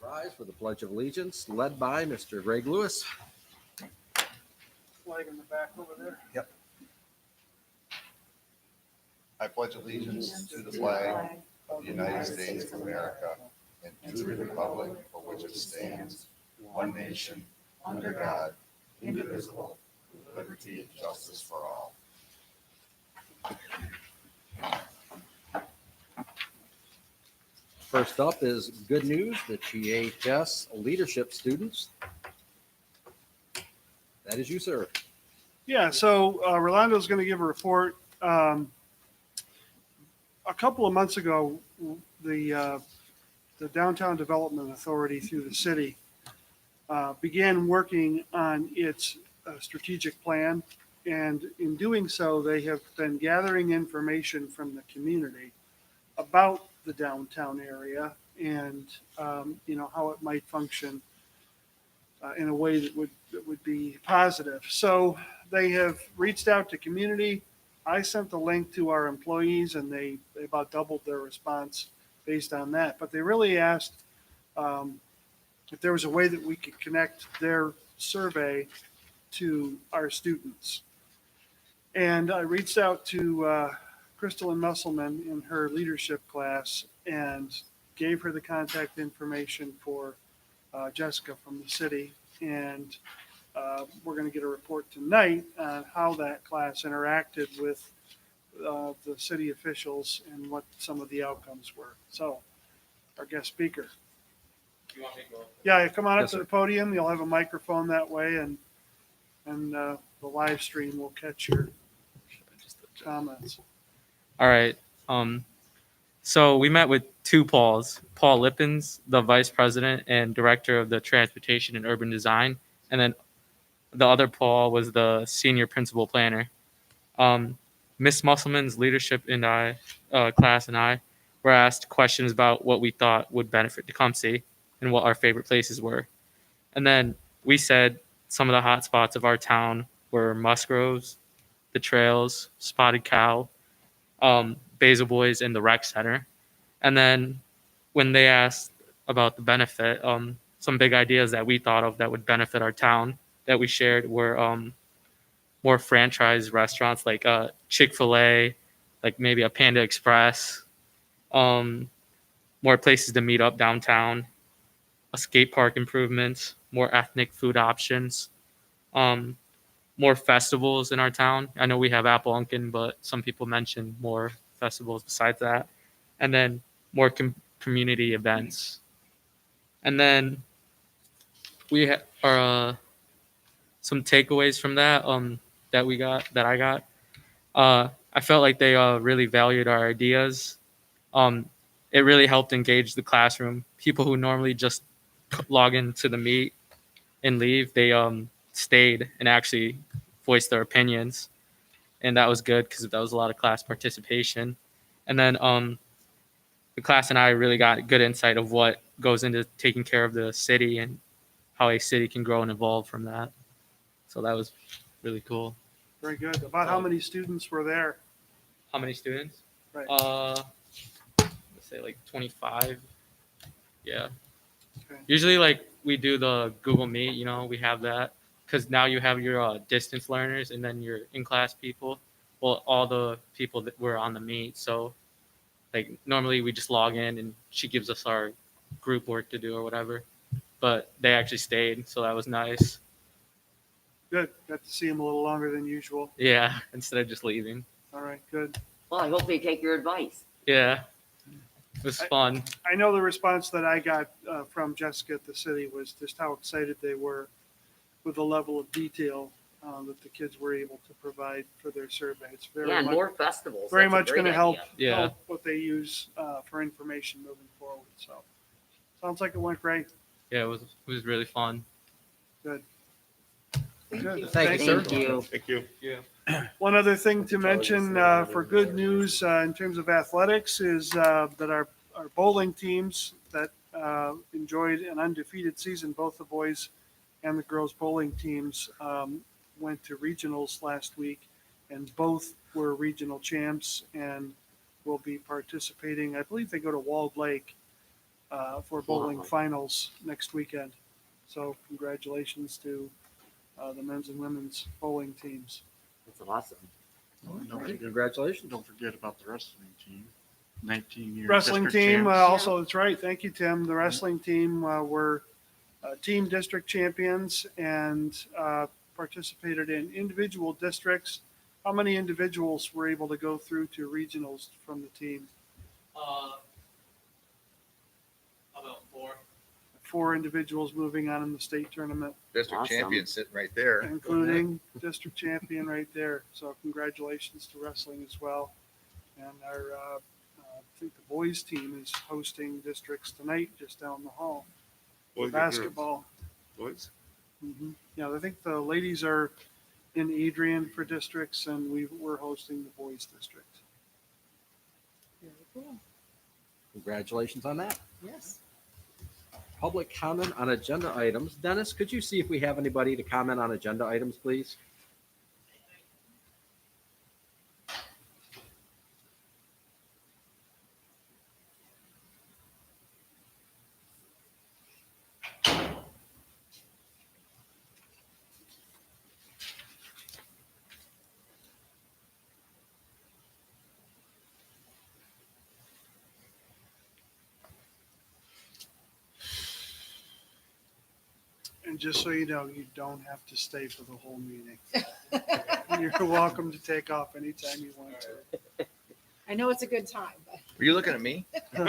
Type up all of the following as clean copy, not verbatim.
Rise for the Pledge of Allegiance, led by Mr. Greg Lewis. Flag in the back over there. Yep. I pledge allegiance to the flag of the United States of America and to the republic for which it stands, one nation, under God, indivisible, with liberty and justice for all. First up is good news, the TPS leadership students. That is you, sir. Yeah, so Rolando's going to give a report. A couple of months ago, the Downtown Development Authority through the city began working on its strategic plan. And in doing so, they have been gathering information from the community about the downtown area and, how it might function in a way that would be positive. So they have reached out to community. I sent the link to our employees and they about doubled their response based on that. But they really asked if there was a way that we could connect their survey to our students. And I reached out to Crystal Musselman in her leadership class and gave her the contact information for Jessica from the city. And we're going to get a report tonight on how that class interacted with the city officials and what some of the outcomes were. So, our guest speaker. You want me to go? Yeah, come on up Yes, to sir. the podium. You'll have a microphone that way, and the live stream will catch your comments. All right. So we met with two Pauls, Paul Lippens, the vice president and director of the transportation and urban design, and then the other Paul was the senior principal planner. Miss Musselman's leadership and class and I were asked questions about what we thought would benefit Tecumseh and what our favorite places were. And then we said some of the hot spots of our town were Musgroves, the trails, Spotted Cow, Basil Boys, and the rec center. And then when they asked about the benefit, some big ideas that we thought of that would benefit our town that we shared were more franchise restaurants like Chick-fil-A, like maybe a Panda Express, more places to meet up downtown, a skate park improvements, more ethnic food options, more festivals in our town. I know we have Apple Unkin, but some people mention more festivals besides that. And then more community events. And then we are some takeaways from that that I got. I felt like they really valued our ideas. It really helped engage the classroom. People who normally just log into the meet and leave, they stayed and actually voiced their opinions, and that was good because that was a lot of class participation. And then the class and I really got good insight of what goes into taking care of the city and how a city can grow and evolve from that. So that was really cool. Very good. About how many students were there? How many students? Right. Let's say like 25. Yeah. Okay. Usually, like we do the Google Meet. We have that because now you have your distance learners and then your in-class people. Well, all the people that were on the Meet. So, like normally we just log in and she gives us our group work to do or whatever. But they actually stayed, so that was nice. Good. Got to see them a little longer than usual. Yeah, instead of just leaving. All right, good. Well, I hope they take your advice. Yeah, it was fun. I know the response that I got from Jessica at the city was just how excited they were with the level of detail that the kids were able to provide for their survey. It's very Yeah, and much, more festivals. very That's a much great going to help, idea. Yeah. help what they use for information moving forward. So sounds like it went great. Yeah, it was really fun. Good. Thank Good. you. Thank you, sir. Thank you. Thank you. Yeah. One other thing to mention for good news in terms of athletics is that our bowling teams that enjoyed an undefeated season, both the boys and the girls bowling teams went to regionals last week, and both were regional champs and will be participating. I believe they go to Walled Lake for bowling Wow. finals next weekend. So congratulations to the men's and women's bowling teams. That's awesome. Congratulations. Don't forget about the wrestling team. 19-year Wrestling district team, champs. also, that's right. Thank you, Tim. The wrestling team were team district champions and participated in individual districts. How many individuals were able to go through to regionals from the team? About 4. 4 individuals moving on in the state tournament, District Awesome. champion sitting right there. including district champion right there. So congratulations to wrestling as well. And our, I think the boys team is hosting districts tonight just down the hall. Boys or girls? Basketball. Boys? Yeah, I think the ladies are in Adrian for districts and we're hosting the boys district. Very cool. Congratulations on that. Yes. Public comment on agenda items. Dennis, could you see if we have anybody to comment on agenda items, please? And just so you know, you don't have to stay for the whole meeting. You're welcome to take off anytime you want to. I know it's a good time, but. Were you looking at me? No,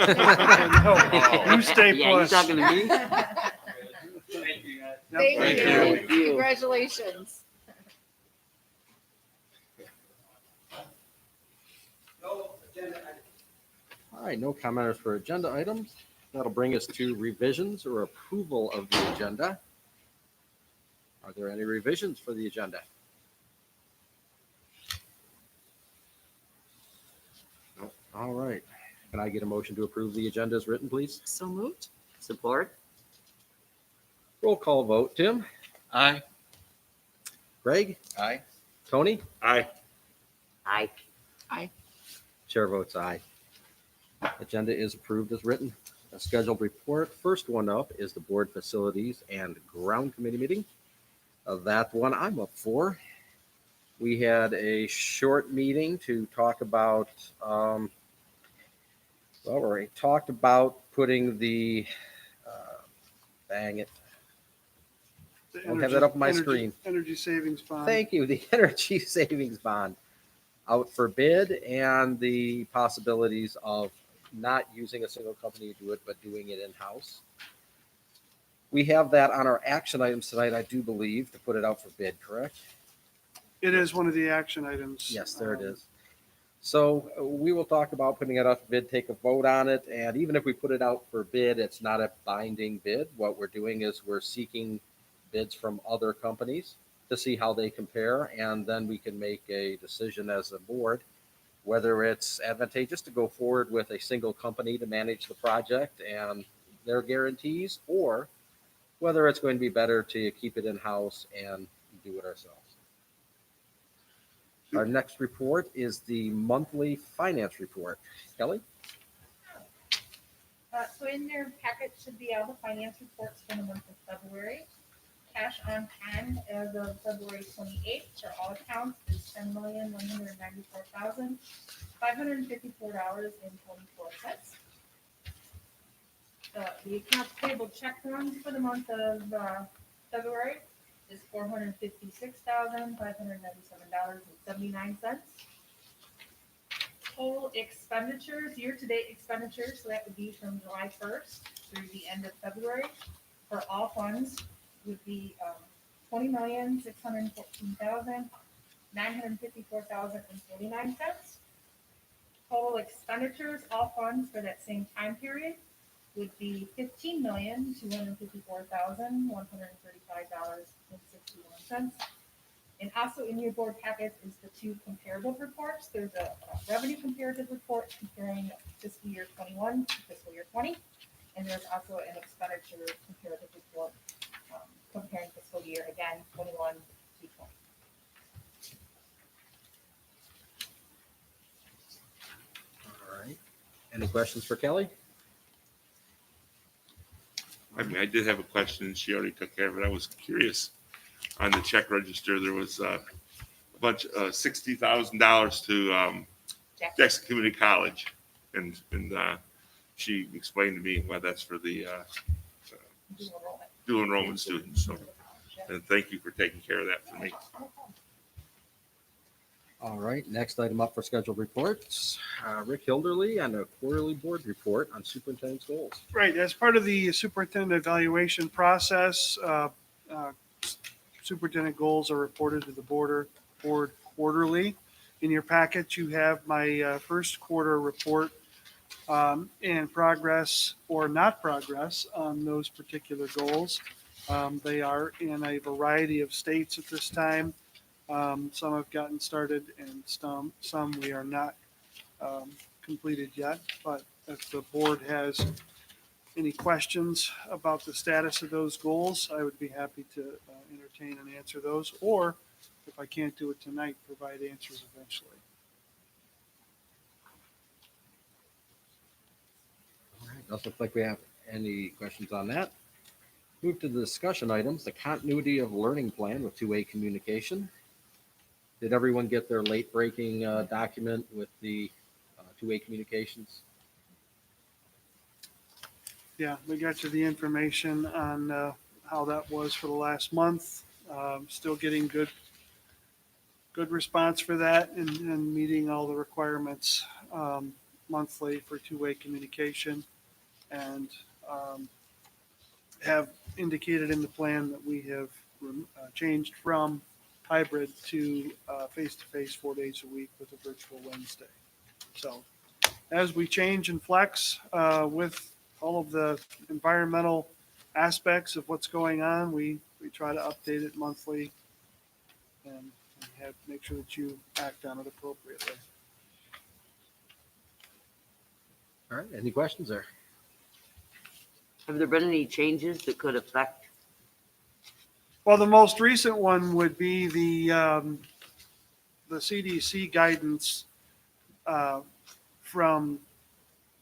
you stay Yeah, you put. talking to me? Thank you, guys. Yep. Thank Thank you. you. Thank you. Congratulations. All right, no commenters for agenda items. That'll bring us to revisions or approval of the agenda. Are there any revisions for the agenda? No. All right. Can I get a motion to approve the agenda as written, please? So moved. Support? Roll call vote. Tim? Aye. Greg? Aye. Tony? Aye. Aye. Chair votes aye. Agenda is approved as written. A scheduled report. First one up is the Board Facilities and Ground Committee meeting. That one I'm up for. We had a short meeting to talk about, we talked about putting the, dang it, The Don't have that up on my energy- screen. Energy savings bond. thank you, the energy savings bond out for bid and the possibilities of not using a single company to do it, but doing it in-house. We have that on our action items tonight, I do believe, to put it out for bid, correct? It is one of the action items. Yes, there it is. So we will talk about putting it out for bid, take a vote on it, and even if we put it out for bid, it's not a binding bid. What we're doing is we're seeking bids from other companies to see how they compare, and then we can make a decision as a board whether it's advantageous to go forward with a single company to manage the project and their guarantees, or whether it's going to be better to keep it in-house and do it ourselves. Our next report is the monthly finance report. Kelly? So in their packet should be all the finance reports for the month of February. Cash on hand as of February 28th for all accounts is $10,194,554.24. The accounts payable check run for the month of February is $456,597.79. Total expenditures, year-to-date expenditures, so that would be from July 1st through the end of February, for all funds would be $20,614,954.49. Total expenditures, all funds for that same time period would be $15,254,135.61. And also in your board packet is the two comparative reports. There's a revenue comparative report comparing fiscal year 21 to fiscal year 20. And there's also an expenditure comparative report comparing fiscal year, again, 21 to 20. All right. Any questions for Kelly? I mean, I did have a question and she already took care of it. I was curious on the check register. There was a bunch, $60,000 to Jackson Community College. And she explained to me why that's for the Dual enrollment. dual enrollment students. So, and thank you for taking care of that for me. All right, next item up for scheduled reports. Rick Hilderly on a quarterly board report on superintendent's goals. Right, as part of the superintendent evaluation process, superintendent goals are reported to the board quarterly. In your packet, you have my first quarter report and progress or not progress on those particular goals. They are in a variety of states at this time. Some have gotten started and some we are not completed yet. But if the board has any questions about the status of those goals, I would be happy to entertain and answer those. Or if I can't do it tonight, provide answers eventually. All right, doesn't look like we have any questions on that. Move to the discussion items, the continuity of learning plan with two-way communication. Did everyone get their late breaking document with the two-way communications? Yeah, we got you the information on how that was for the last month. Still getting good response for that and meeting all the requirements monthly for two-way communication. And have indicated in the plan that we have changed from hybrid to face-to-face 4 days a week with a virtual Wednesday. So as we change and flex with all of the environmental aspects of what's going on, we try to update it monthly and make sure that you act on it appropriately. All right, any questions there? Have there been any changes that could affect? Well, the most recent one would be the CDC guidance from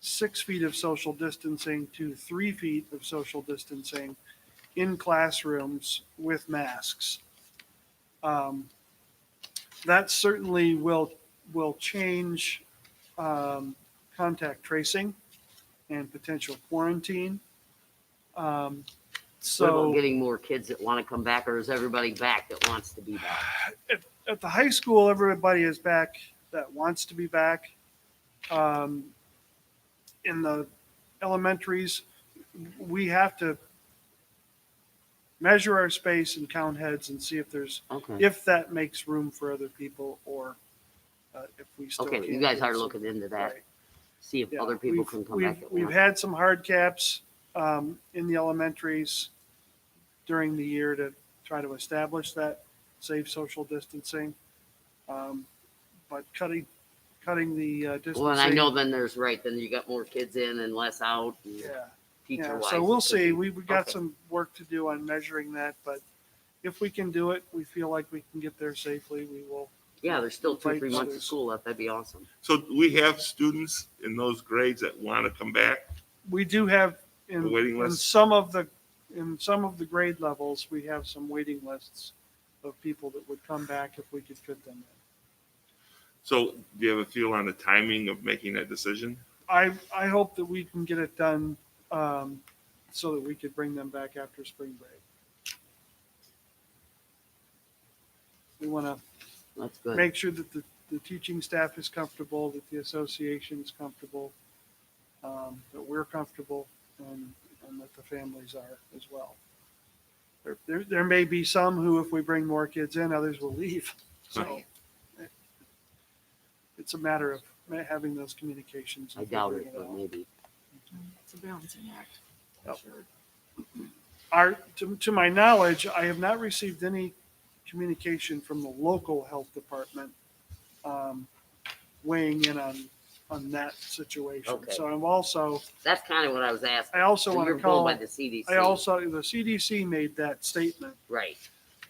6 feet of social distancing to 3 feet of social distancing in classrooms with masks. That certainly will change contact tracing and potential quarantine. What So about getting more kids that want to come back, or is everybody back that wants to be back? at the high school, everybody is back that wants to be back. In the elementaries, we have to measure our space and count heads and see Okay. if that makes room for other people or if we still Okay, can't you guys get are some- looking into that. Right. See if Yeah, other people we've- can come we've- back at We've once. had some hard caps in the elementaries during the year to try to establish that safe social distancing. But cutting the distancing. Well, and I know then then you got more kids in and less out, and Yeah. teacher Yeah, wise. so we'll see. We've got Okay. some work to do on measuring that, but if we can do it, we feel like we can get there safely, we will. Yeah, there's still 2 or Invite 3 months of others. school left. That'd be awesome. So we have students in those grades that want to come back. We do have A waiting in list? some of the grade levels, we have some waiting lists of people that would come back if we could fit them in. So do you have a feel on the timing of making that decision? I hope that we can get it done so that we could bring them back after spring break. We want to That's good. make sure that the teaching staff is comfortable, that the association is comfortable, that we're comfortable, and that the families are as well. There may be some who, if we bring more kids in, others will leave. So Right. it's a matter of having those communications. I and doubt figuring it, but out. maybe. It's a balancing act. Yep. Sure. To my knowledge, I have not received any communication from the local health department weighing in on that situation. Okay. So I'm also, That's kind of what I was asking. I also So want you're to going call, by the CDC. the CDC made that statement Right.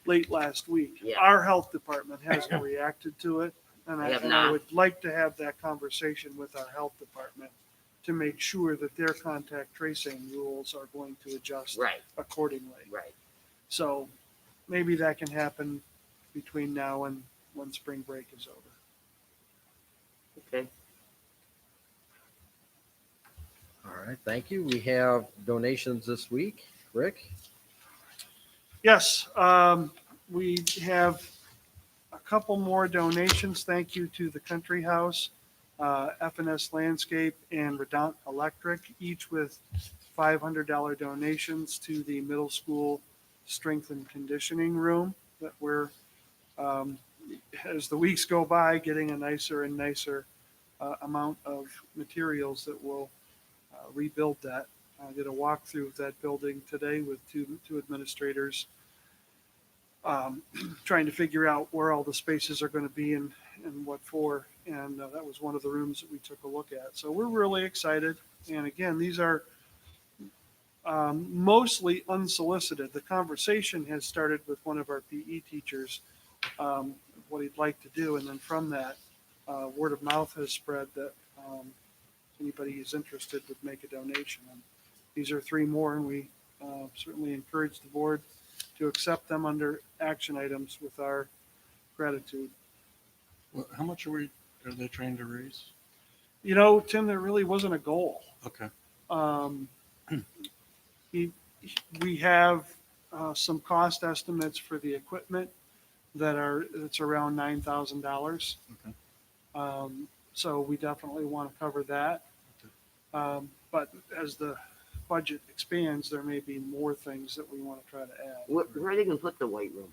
late last week. Yeah. Our health department hasn't reacted to it. And They have I not? would like to have that conversation with our health department to make sure that their contact tracing rules are going to adjust Right, accordingly. right. So maybe that can happen between now and when spring break is over. Okay. All right, thank you. We have donations this week. Rick? Yes, we have a couple more donations. Thank you to the Country House, FNS Landscape, and Redount Electric, each with $500 donations to the middle school strength and conditioning room that we're, as the weeks go by, getting a nicer and nicer amount of materials that will rebuild that. I did a walkthrough of that building today with two administrators, trying to figure out where all the spaces are going to be and what for. And that was one of the rooms that we took a look at. So we're really excited. And again, these are mostly unsolicited. The conversation has started with one of our PE teachers, what he'd like to do. And then from that, word of mouth has spread that anybody who's interested would make a donation. And these are three more, and we certainly encourage the board to accept them under action items with our gratitude. Well, how much are they trying to raise? You know, Tim, there really wasn't a goal. Okay. Um, we have some cost estimates for the equipment it's around $9,000. Okay. So we definitely want to cover that. But as the budget expands, there may be more things that we want to try to add. Where are they gonna put the weight room?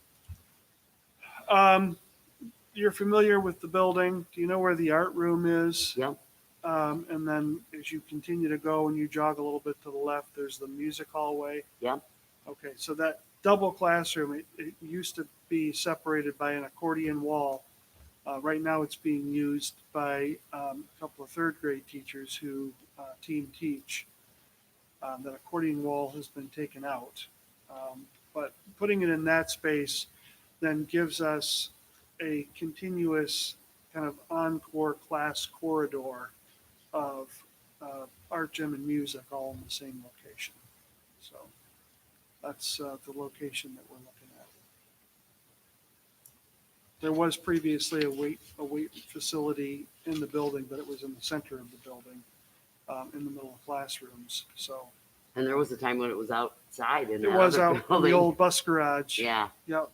You're familiar with the building. Do you know where the art room is? Yep. And then as you continue to go and you jog a little bit to the left, there's the music hallway. Yep. Okay, so that double classroom, it used to be separated by an accordion wall. Right now it's being used by a couple of third grade teachers who team teach. That accordion wall has been taken out. But putting it in that space then gives us a continuous kind of encore class corridor of art, gym, and music all in the same location. So that's the location that we're looking at. There was previously a weight facility in the building, but it was in the center of the building, in the middle of classrooms. So And there was a time when it was outside in it that was other out in the building. old bus garage. Yeah. Yep.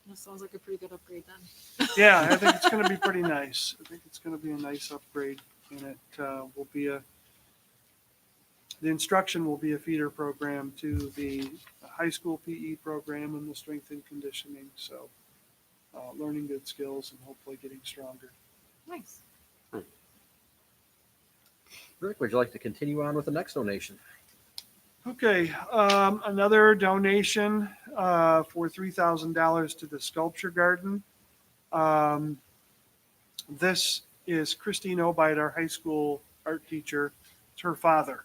That sounds like a pretty good upgrade then. Yeah, I think it's going to be pretty nice. I think it's going to be a nice upgrade, and it will be the instruction will be a feeder program to the high school PE program and the strength and conditioning. So learning good skills and hopefully getting stronger. Nice. Rick, would you like to continue on with the next donation? Okay, another donation for $3,000 to the sculpture garden. This is Christine Obeid, our high school art teacher. It's her father.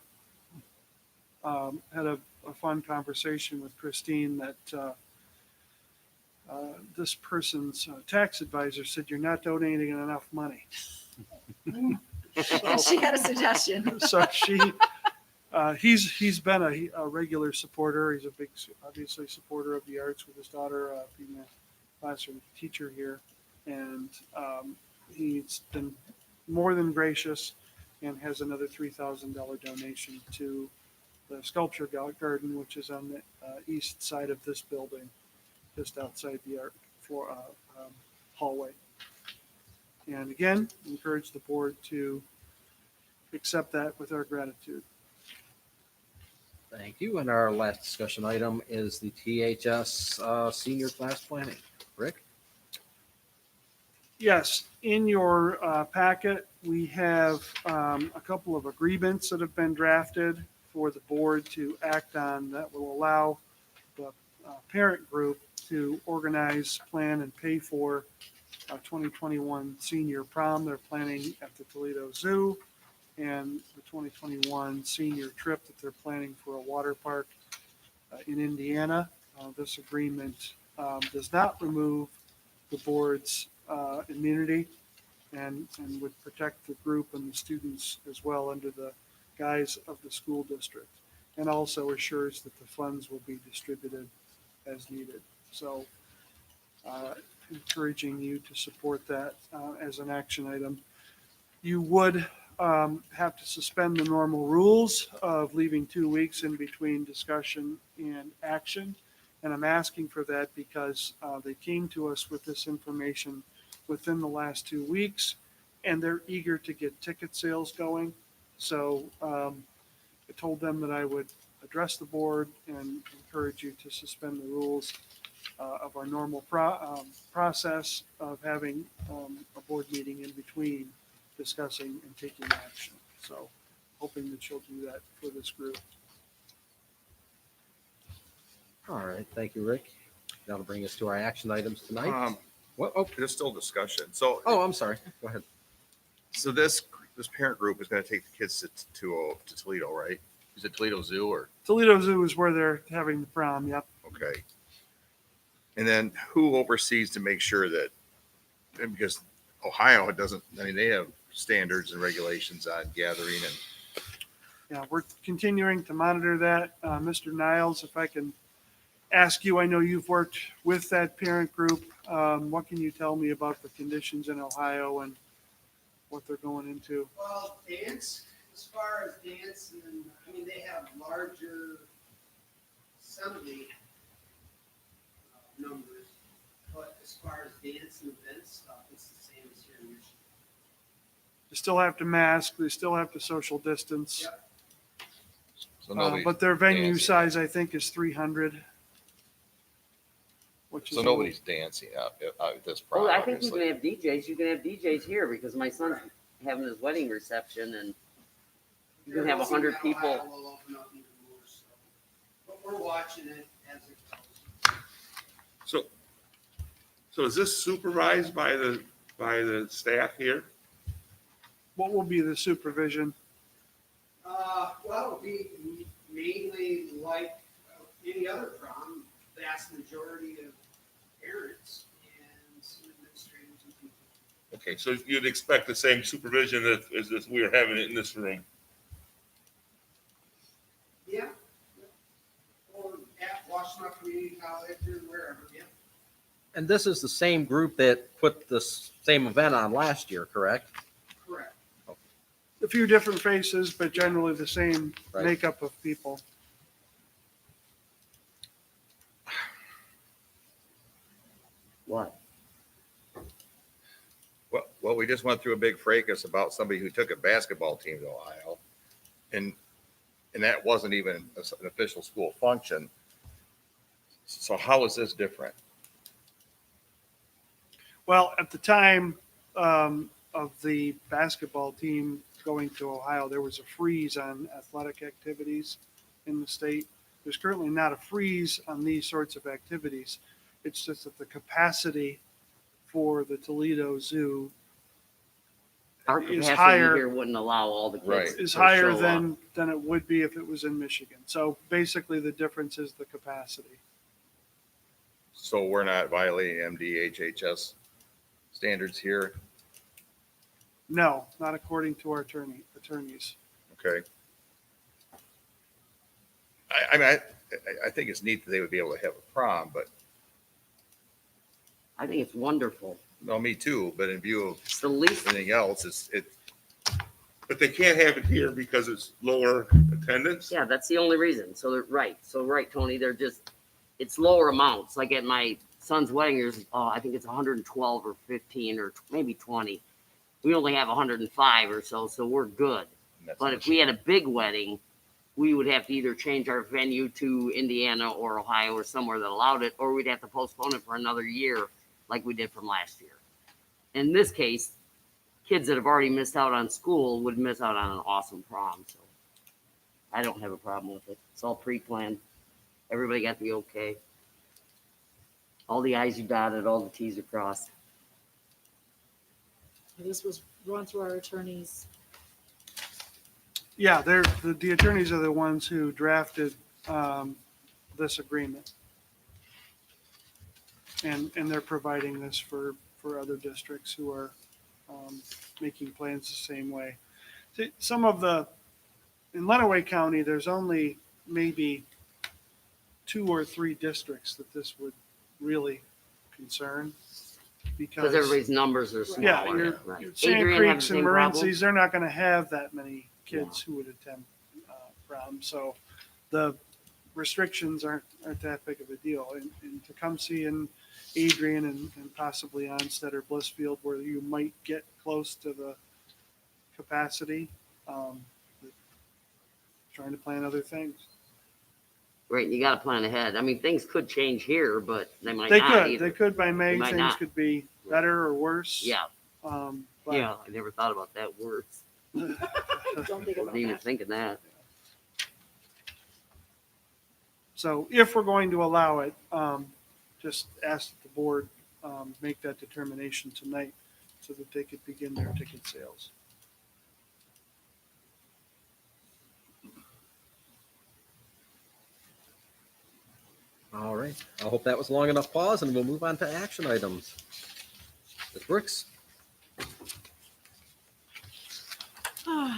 Had a fun conversation with Christine that this person's tax advisor said, "You're not donating enough money." She had a suggestion. So he's been a regular supporter. He's a big, obviously, supporter of the arts with his daughter being a classroom teacher here, and he's been more than gracious and has another $3,000 donation to the sculpture garden, which is on the east side of this building, just outside the art floor hallway. And again, encourage the board to accept that with our gratitude. Thank you. And our last discussion item is the THS senior class planning. Rick? Yes, in your packet, we have a couple of agreements that have been drafted for the board to act on that will allow the parent group to organize, plan, and pay for 2021 senior prom. They're planning at the Toledo Zoo, and the 2021 senior trip that they're planning for a water park in Indiana. This agreement does not remove the board's immunity and would protect the group and the students as well under the guise of the school district. And also assures that the funds will be distributed as needed. So encouraging you to support that as an action item. You would have to suspend the normal rules of leaving 2 weeks in between discussion and action. And I'm asking for that because they came to us with this information within the last 2 weeks, and they're eager to get ticket sales going. So I told them that I would address the board and encourage you to suspend the rules of our normal process of having a board meeting in between discussing and taking action. So hoping that you'll do that for this group. All right, thank you, Rick. That'll bring us to our action items tonight. What? Oh, There's still discussion. So, I'm sorry. Go ahead. so this parent group is going to take the kids to Toledo, right? Is it Toledo Zoo or, Toledo Zoo is where they're having the prom. Yep. okay. And then who oversees to make sure that, and because Ohio doesn't, I mean, they have standards and regulations on gathering and, Yeah, we're continuing to monitor that. Mr. Niles, if I can ask you, I know you've worked with that parent group. What can you tell me about the conditions in Ohio and what they're going into? Well, dance, as far as dance, and I mean, they have larger assembly numbers, but as far as dance and event stuff, it's the same as here in Michigan. They still have to mask, they still have to social distance. Yep. so nobody's. But their venue dancing. size, I think, is 300. Which is So nobody's dancing at this prom, Well, I think you obviously. can have DJs. You can have DJs here because my son's having his wedding reception, and you can have 100 people. Ohio will open up even more, so. But we're watching it as it goes. So is this supervised by the staff here? What will be the supervision? Well, it'll be mainly like any other prom, vast majority of parents and some administrators and people. Okay, so you'd expect the same supervision as this we are having it in this room. Yeah. Or at Washington Community College or wherever, yeah. And this is the same group that put this same event on last year, correct? Correct. A few different faces, but generally the same Right. makeup of people. What? Well, we just went through a big fracas about somebody who took a basketball team to Ohio. And that wasn't even an official school function. So how is this different? Well, at the time of the basketball team going to Ohio, there was a freeze on athletic activities in the state. There's currently not a freeze on these sorts of activities. It's just that the capacity for the Toledo Zoo Our Is capacity higher- here wouldn't allow all the kids Right. to is show higher up. than it would be if it was in Michigan. So basically, the difference is the capacity. So we're not violating MDHHS standards here, No, not according to our attorneys. okay? I mean, I think it's neat that they would be able to have a prom, but, I think it's wonderful. no, me too, but in view of It's the least. anything else, it, But they can't have it here because it's lower attendance? Yeah, that's the only reason. So they're right. So right, Tony. They're just it's lower amounts. Like at my son's wedding, there's I think it's 112 or 15 or maybe 20. We only have 105 or so, so we're good. that's But if we had a big wedding, we would have to either change our venue to Indiana or Ohio or somewhere that allowed it, or we'd have to postpone it for another year, like we did from last year. In this case, kids that have already missed out on school would miss out on an awesome prom. So I don't have a problem with it. It's all pre-planned. Everybody got the okay. All the I's you dotted, all the T's are crossed. This was run through our attorneys. Yeah, the attorneys are the ones who drafted this agreement. And they're providing this for other districts who are making plans the same way. See, some of in Lenawee County, there's only maybe 2 or 3 districts that this would really concern. Because everybody's numbers are smaller. Yeah, your Right. Sand Adrian have the Creeks and same problem? Morency's, they're not gonna have that many kids who would attend prom, so the restrictions aren't that big of a deal. And Tecumseh and Adrian and possibly Onstead or Blissfield, where you might get close to the capacity, trying to plan other things. Right, you gotta plan ahead. I mean, things could change here, but they might They not could, either. they could by May, They might things not. could be better or worse. Yeah, But yeah, I never thought about that word. Don't think about Wasn't even that. thinking that. So if we're going to allow it, just ask that the board make that determination tonight so that they could begin their ticket sales. All right. I hope that was long enough pause, and we'll move on to action items. Ms. Brooks?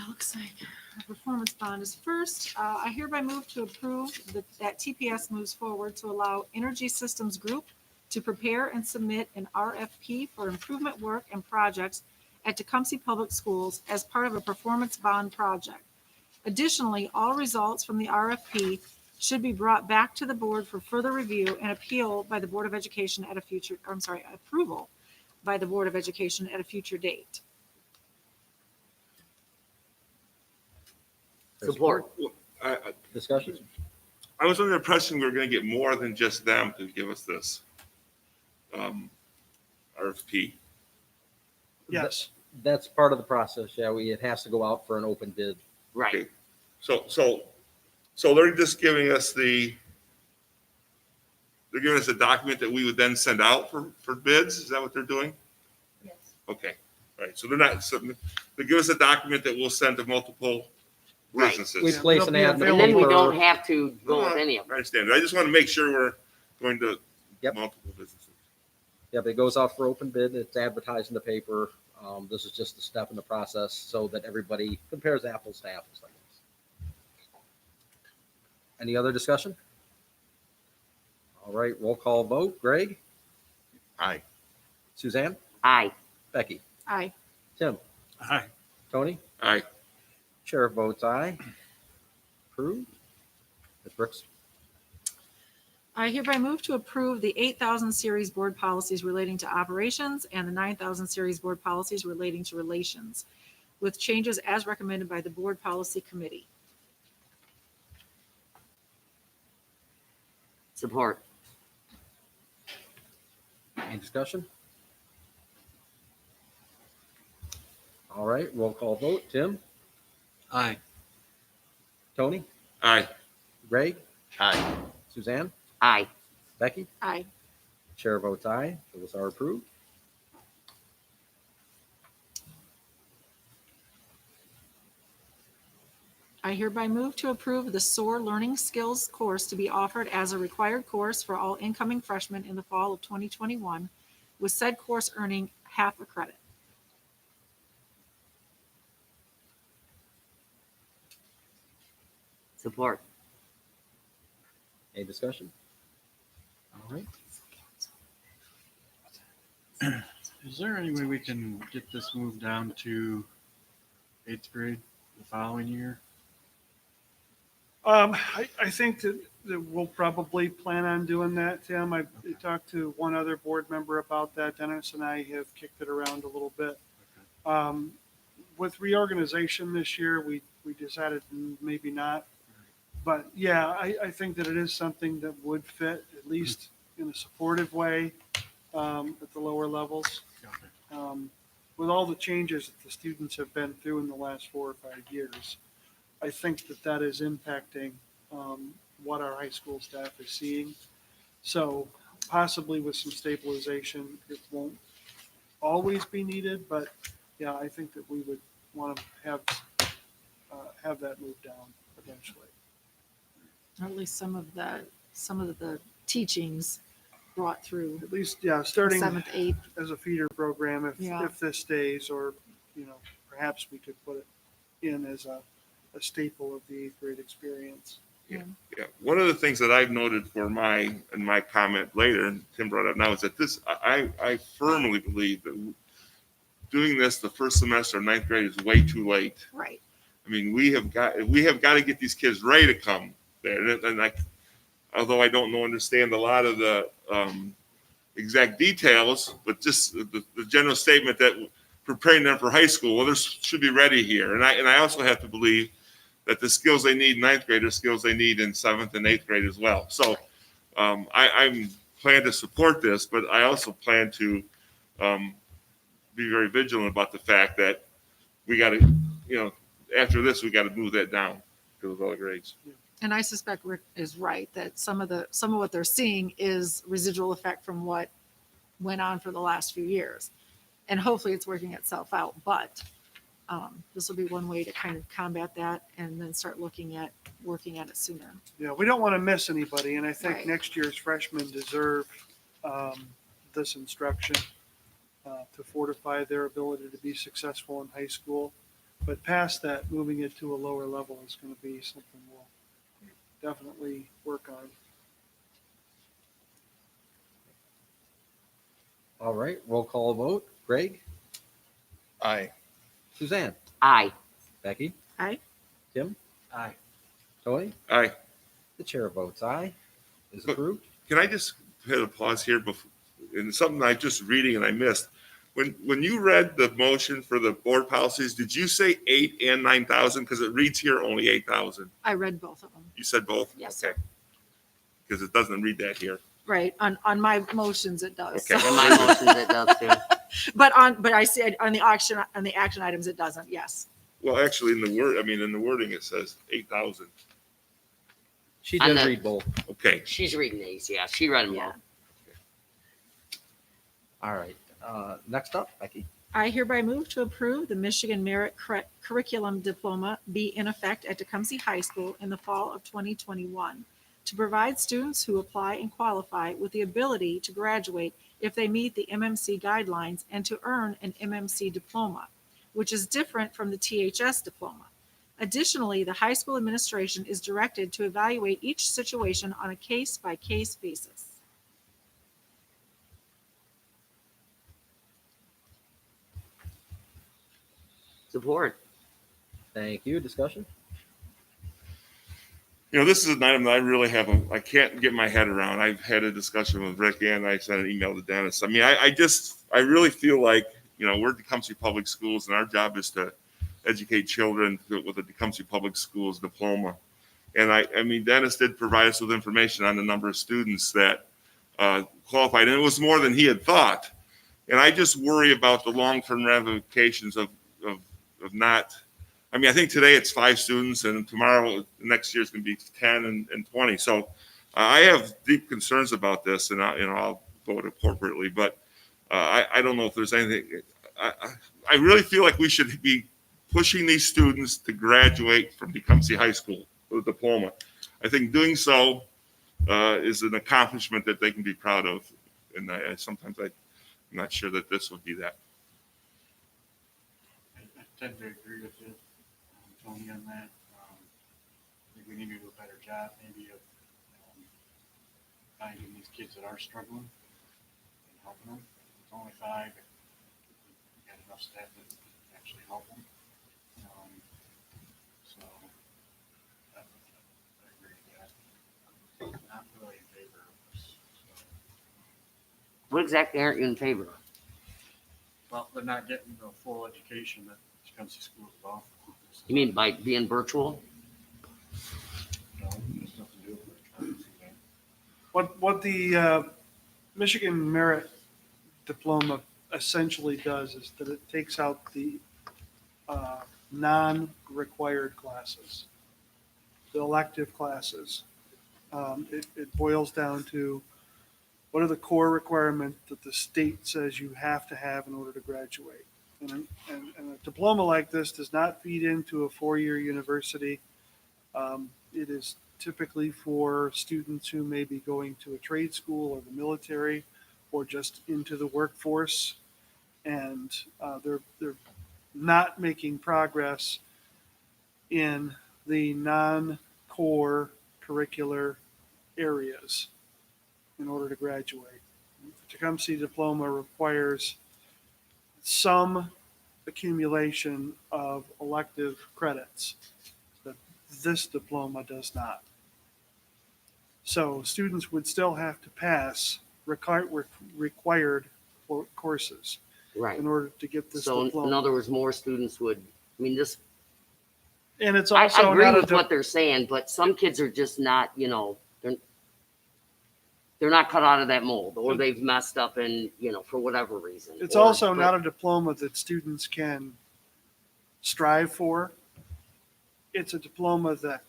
Looks like our performance bond is first. I hereby move to approve that TPS moves forward to allow Energy Systems Group to prepare and submit an RFP for improvement work and projects at Tecumseh Public Schools as part of a performance bond project. Additionally, all results from the RFP should be brought back to the board for further review and appeal by the Board of Education at a future, approval by the Board of Education at a future date. Support. Discussion? I was under the impression we were gonna get more than just them to give us this RFP. Yes, That's part of the process. Yeah, it has to go out for an open bid. Right. Okay. So they're just giving us they're giving us a document that we would then send out for bids? Is that what they're doing? Yes. Okay, right. So they give us a document that we'll send to multiple Right. businesses. We place an ad in the And then we paper. don't have to go with any of I them. understand. I just want to make sure we're going to Yep. multiple businesses. Yep, it goes out for open bid. It's advertised in the paper. This is just a step in the process so that everybody compares apples to apples, I guess. Any other discussion? All right, roll call vote. Greg? Aye. Suzanne? Aye. Becky? Aye. Tim? Aye. Tony? Aye. Chair votes aye. Approved. Ms. Brooks? I hereby move to approve the 8,000 series board policies relating to operations and the 9,000 series board policies relating to relations, with changes as recommended by the Board Policy Committee. Support. Any discussion? All right, roll call vote. Tim? Aye. Tony? Aye. Greg? Aye. Suzanne? Aye. Becky? Aye. Chair votes aye. Those are approved. I hereby move to approve the SOAR Learning Skills course to be offered as a required course for all incoming freshmen in the fall of 2021, with said course earning half a credit. Support. Any discussion? All right. Is there any way we can get this moved down to 8th grade the following year? I think that we'll probably plan on doing that, Tim. I talked to one other board member about that. Dennis and I have kicked it around a little bit. With reorganization this year, we decided maybe not. But yeah, I think that it is something that would fit, at least in a supportive way, at the lower levels. With all the changes that the students have been through in the last 4 or 5 years, I think that is impacting what our high school staff is seeing. So possibly with some stabilization, it won't always be needed, but yeah, I think that we would want to have that moved down eventually. Or at least some of the teachings brought through At least, yeah, starting seventh, eighth. as a feeder program Yeah. if this stays, or, perhaps we could put it in as a staple of the eighth grade experience. Yeah, one of the things that I've noted in my comment later, and Tim brought up now, is that I firmly believe that doing this the first semester of ninth grade is way too late. Right. I mean, we have got to get these kids ready to come there. Although I don't understand a lot of the exact details, but just the general statement that preparing them for high school, well, they should be ready here. And I also have to believe that the skills they need in ninth grade are skills they need in seventh and eighth grade as well. So I'm plan to support this, but I also plan to be very vigilant about the fact that we got to, after this, we got to move that down to those other grades. And I suspect Rick is right that some of what they're seeing is residual effect from what went on for the last few years. And hopefully it's working itself out, but this will be one way to kind of combat that and then start working at it sooner. Yeah, we don't want to miss anybody, and I think Right. next year's freshmen deserve this instruction to fortify their ability to be successful in high school. But past that, moving it to a lower level is going to be something we'll definitely work on. All right, roll call vote. Greg, Aye. Suzanne, Aye. Becky, Aye. Tim, Aye. Tony. Aye. The chair votes aye. Is But- approved. Can I just hit a pause here before, and something I just reading and I missed. When you read the motion for the board policies, did you say 8 and 9,000? Because it reads here only 8,000. I read both of them. You said both? Yes, Okay. Because it doesn't read that here. Right. On my motions, it does. Okay. In my motions, it does too. But I see on the action items, it doesn't. Yes. Well, actually, in the wording, it says 8,000. She On did the- read both. Okay. She's reading these. Yeah, she read them Yeah. all. All right. Next up, Becky. I hereby move to approve the Michigan Merit Curriculum Diploma be in effect at Tecumseh High School in the fall of 2021 to provide students who apply and qualify with the ability to graduate if they meet the MMC guidelines and to earn an MMC diploma, which is different from the THS diploma. Additionally, the high school administration is directed to evaluate each situation on a case-by-case basis. Support. Thank you. Discussion. This is an item that I really I can't get my head around. I've had a discussion with Rick and I sent an email to Dennis. I mean, I really feel like, we're Tecumseh Public Schools and our job is to educate children with the Tecumseh Public Schools diploma. And I mean, Dennis did provide us with information on the number of students that qualified, and it was more than he had thought. And I just worry about the long-term ramifications of not. I mean, I think today it's 5 students, and tomorrow, next year, it's going to be 10 and 20. So I have deep concerns about this, and I'll vote appropriately. But I don't know if there's anything. I really feel like we should be pushing these students to graduate from Tecumseh High School with a diploma. I think doing so is an accomplishment that they can be proud of. And sometimes I'm not sure that this would be that. I tend to agree with you, Tony, on that. I think we need to do a better job maybe of finding these kids that are struggling and helping them. It's only 5. We got enough staff that actually help them. So I agree with that. I'm not really in favor of this. So, What exactly aren't you in favor of? well, they're not getting the full education that Tecumseh schools offer. You mean by being virtual? No, there's nothing to do with it. What the Michigan Merit Diploma essentially does is that it takes out the non-required classes, the elective classes. It boils down to what are the core requirements that the state says you have to have in order to graduate. And a diploma like this does not feed into a 4-year university. It is typically for students who may be going to a trade school or the military or just into the workforce. And they're not making progress in the non-core curricular areas in order to graduate. The Tecumseh diploma requires some accumulation of elective credits that this diploma does not. So students would still have to pass required courses Right. in order to get this So in diploma. other words, more students would, I mean, this, And it's I also agree not with what they're saying, but some kids are just not, you know, they're not cut out of that mold, or they've messed up and, you know, for whatever reason. it's Or- also but- not a diploma that students can strive for. It's a diploma that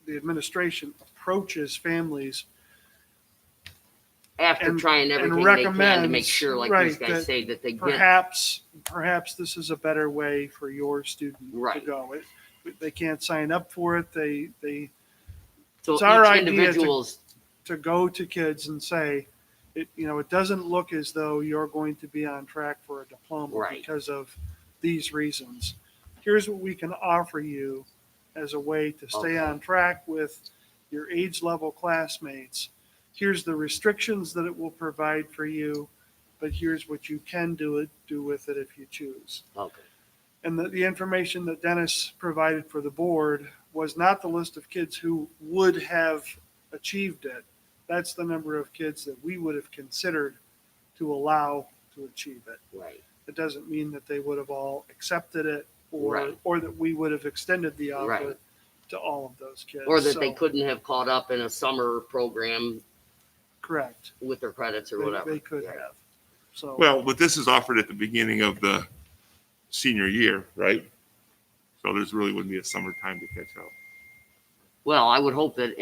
the administration approaches families After and- trying and everything they can to make recommends, sure, like right, these guys that say, that they get, perhaps this is a better way for your student to Right. go. They can't sign up for it. They so it's our each idea to- individual's, to go to kids and say, it doesn't look as though you're going to be on track for a diploma Right. because of these reasons. Here's what we can offer you as a way to stay Okay. on track with your age level classmates. Here's the restrictions that it will provide for you, but here's what you can do with it if you choose. okay, And the information that Dennis provided for the board was not the list of kids who would have achieved it. That's the number of kids that we would have considered to allow to achieve it. right, It doesn't mean that they would have all accepted it Right. or that we would have extended the offer Right. to all of those kids. or that they So, couldn't have caught up in a summer program correct. with their credits or They- whatever. They could Right. have. So, Well, but this is offered at the beginning of the senior year, right? So there's really wouldn't be a summertime to catch up. Well, I would hope that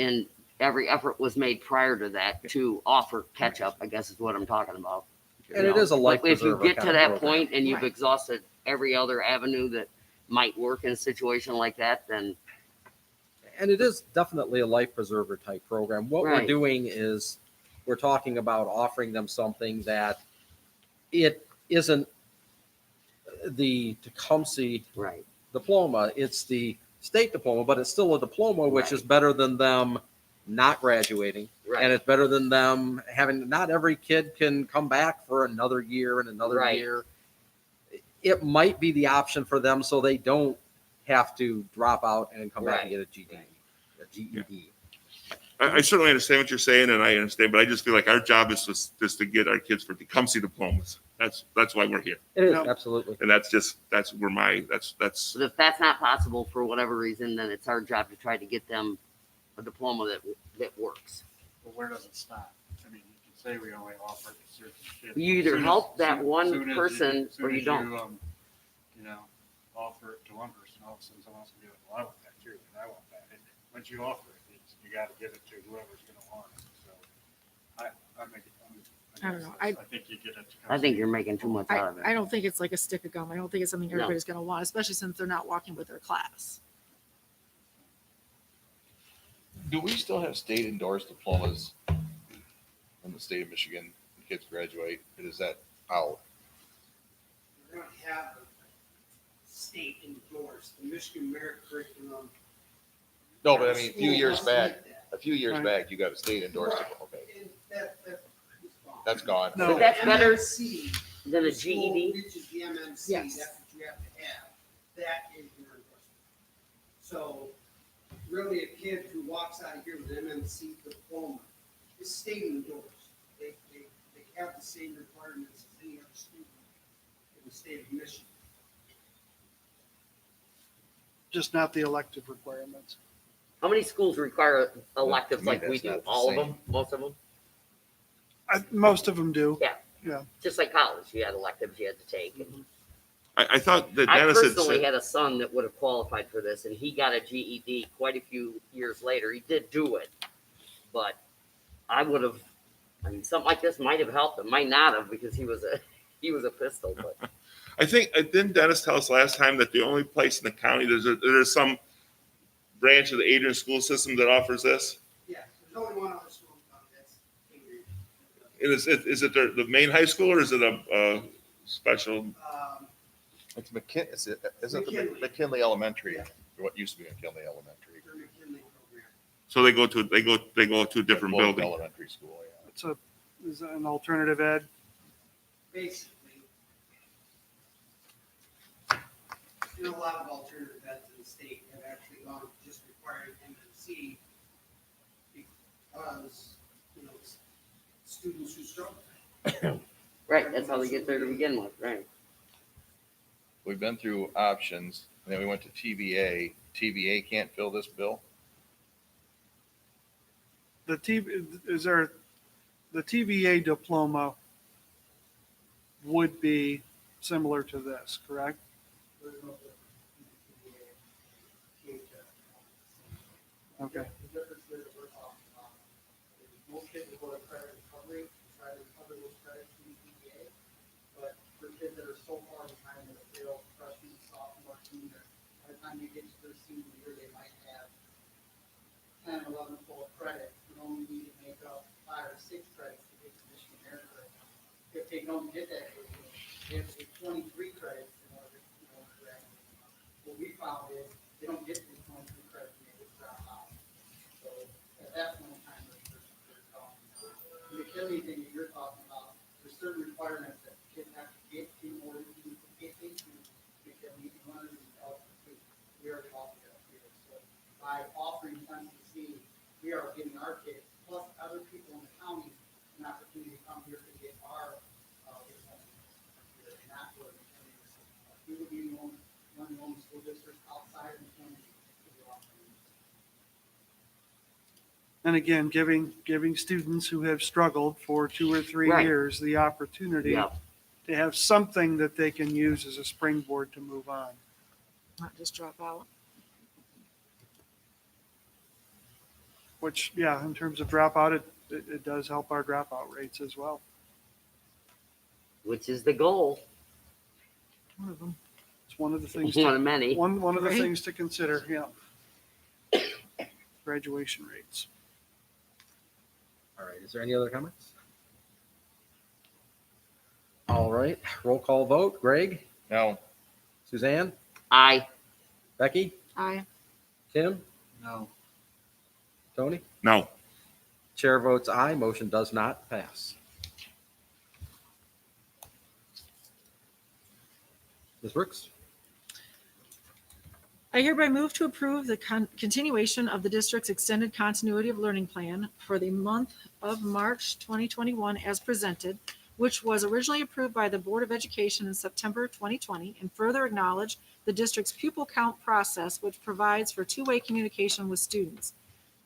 every effort was made prior to that to offer catch up, I guess is what I'm talking about. And it is a life But if you preserver get kind to of that program. point and you've Right. exhausted every other avenue that might work in a situation like that, then And it is definitely a life preserver type program. What we're Right. doing is we're talking about offering them something that it isn't the Tecumseh right, diploma, it's the state diploma, but it's still a diploma, which Right. is better than them not graduating. And right, it's better than them having, not every kid can come back for another year and another Right. year. It might be the option for them so they don't have to drop out and come back and Right. get a GED. A GED. I certainly understand what you're saying, and I understand, but I just feel like our job is to get our kids for Tecumseh diplomas. That's why we're here, It is, No. absolutely. and that's where my that's but if that's not possible for whatever reason, then it's our job to try to get them a diploma that works. But where does it stop? I mean, you can say we only offer it to certain kids. You either Soon as- help that soon- one soon as person soon or you as don't. You know, offer it to one person, all of a sudden someone else will be like, well, I want that too, and I want that. And once you offer it, you gotta give it to whoever's gonna want it. So I don't know. I think you get it. I think you're making too much out of I it. don't think it's like a stick of gum. I don't think it's something No. everybody's gonna want, especially since they're not walking with their class. Do we still have state endorsed diplomas in the state of Michigan when kids graduate? Or is that out? We're gonna have a state endorsed, the Michigan Merit Curriculum. No, but I mean, a few years School back, must meet that. a few years Right. back, you got a state endorsed. Right. Okay, And that is gone. that's gone. No. But that's better MMC, than a the school GED. reaches the MMC, Yes. that's what you have to have. That is your endorsement. So really, a kid who walks out of here with an MMC diploma is state endorsed. They have the same requirements as any other student in the state of Michigan. just not the elective requirements. How many schools require electives To me, like we that's do? not the All of same. them? Most of them? Most of them do. Just like college, you had electives you had to take. And I thought that I Dennis had personally said, had a son that would have qualified for this, and he got a GED quite a few years later. He did do it, but I would have. I mean, something like this might have helped him. Might not have because he was a pistol. But I think didn't Dennis tell us last time that the only place in the county there's some branch of the Adrian school system that offers this? Yes, there's only one other school in town that's Cambridge. And is it the main high school or is it a special? It's isn't it McKinley. McKinley Elementary, what used to be McKinley Elementary. Their McKinley program. So they go to a different Local building. Elementary school, yeah. Is an alternative ed. Basically, you know, a lot of alternative eds in the state have actually gone just requiring MNC because, you know, students who struggle. Right, that's how they get there to begin with, right? We've been through options, and then we went to TVA. TVA can't fill this bill? The TVA diploma would be similar to this, correct? There's no Okay. The difference there that we're talking about is most kids will go to credit recovery, try to recover those credits from the TPA. But for kids that are so far behind that have failed freshman, sophomore, junior, by the time you get to their senior year, they might have 10, 11 full credit. You only need to make up 5 or 6 credits to get to Michigan Air Credit. If they don't get that, they have to get 23 credits in order to graduate. What we found is they don't get these 23 credits and they just drop out. So at that point in time, they're talking about. The McKinley thing that you're talking about, there's certain requirements that kids have to get in order to get into McKinley. One of them is eligible. We already offered that here. So by offering MCC, we are giving our kids, plus other people in the county, an opportunity to come here to get our diploma here, and not go to McKinley. We would be one of the only school districts outside of McKinley to be offering. And again, giving students who have struggled for 2 or 3 Right. years the opportunity Yeah. to have something that they can use as a springboard to move on. Not just drop out. Which, yeah, in terms of dropout, it does help our dropout rates as well. Which is the goal. One of them. It's one of the things. One of many. One of the Right. things to consider, yeah. Graduation rates. All right, is there any other comments? All right, roll call vote. Greg, No, Suzanne, Aye. Becky, Aye. Tim, No. Tony? No. Chair votes aye, motion does not pass. Ms. Brooks? I hereby move to approve the continuation of the district's extended continuity of learning plan for the month of March 2021 as presented, which was originally approved by the Board of Education in September 2020, and further acknowledge the district's pupil count process, which provides for two-way communication with students.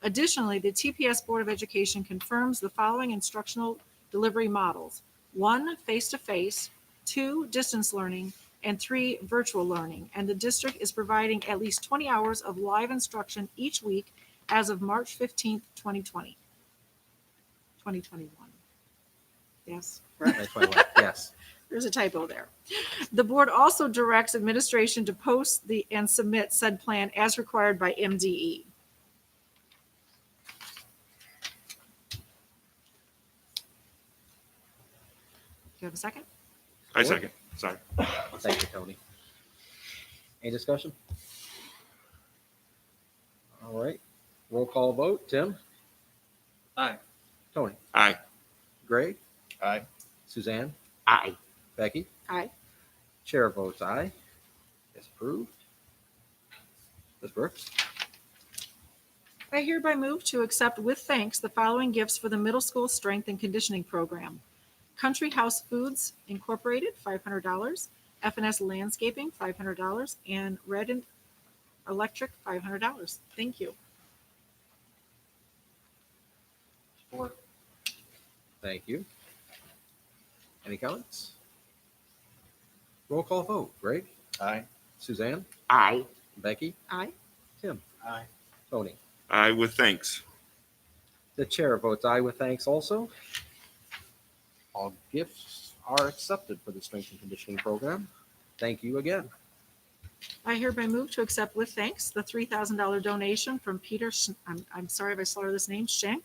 Additionally, the TPS Board of Education confirms the following instructional delivery models: 1, face-to-face, 2, distance learning, and 3, virtual learning. And the district is providing at least 20 hours of live instruction each week as of March 15th, 2020. 2021. Yes, That's my wife. Yes. there's a typo there. The board also directs administration to post and submit said plan as required by MDE. Do you have a second? I second. Sorry. Thank you, Tony. Any discussion? All right, roll call vote. Tim? Aye. Tony? Aye. Greg? aye. Suzanne? Aye. Becky? Aye. Chair votes aye. It's approved. Ms. Brooks? I hereby move to accept with thanks the following gifts for the middle school strength and conditioning program: Country House Foods Incorporated, $500, F&S Landscaping, $500, and Red and Electric, $500. Thank you. Thank you. Any comments? Roll call vote. Greg? Aye. Suzanne? Aye. Becky? Aye. Tim? Aye. Tony? Aye with thanks. The chair votes aye with thanks also. All gifts are accepted for the strength and conditioning program. Thank you again. I hereby move to accept with thanks the $3,000 donation from Peter, I'm sorry if I slaughter this name, Schenk,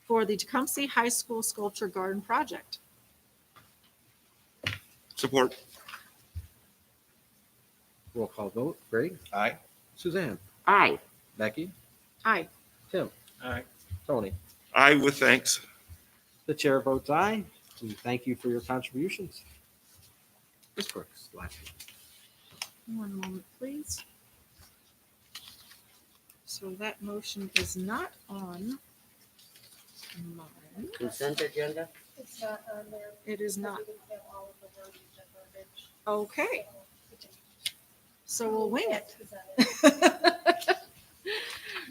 for the Tecumseh High School Sculpture Garden Project. Support. Roll call vote. Greg? Aye. Suzanne? Aye. Becky? Aye. Tim? Aye. Tony? Aye with thanks. The chair votes aye. We thank you for your contributions. Ms. Brooks, last. One moment, please. So that motion is not on mine. Consent agenda? It's not on there. It is not. We didn't have all of the verbiage and verbiage. Okay, so we'll wing it. Present it.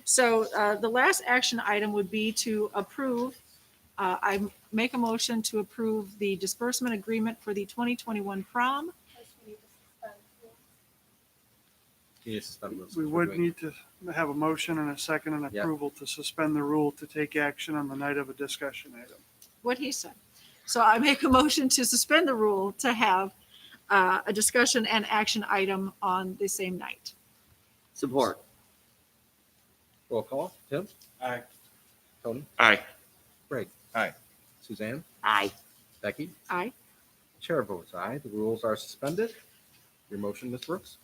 So the last action item would be to approve, I make a motion to approve the disbursement agreement for the 2021 prom. First, we need to suspend rules. You need to suspend rules. We We're would doing- need to have a motion and a second and Yep. approval to suspend the rule to take action on the night of a discussion item. What he said. So I make a motion to suspend the rule to have a discussion and action item on the same night. Support. Roll call. Tim? Aye. Tony? Aye. Greg? Aye. Suzanne? Aye. Becky? Aye. Chair votes aye. The rules are suspended. Your motion, Ms. Brooks?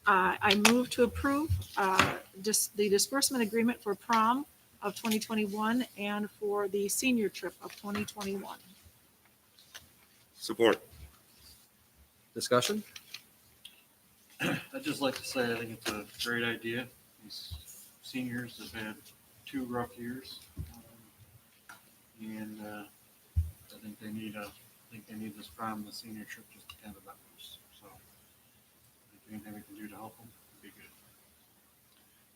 I move to approve the disbursement agreement for prom of 2021 and for the senior trip of 2021. Support. Discussion? I'd just like to say, I think it's a great idea. These seniors have had 2 rough years. And I think they need this prom, and the senior trip just to kind of that boost. So if anything we can do to help them, would be good.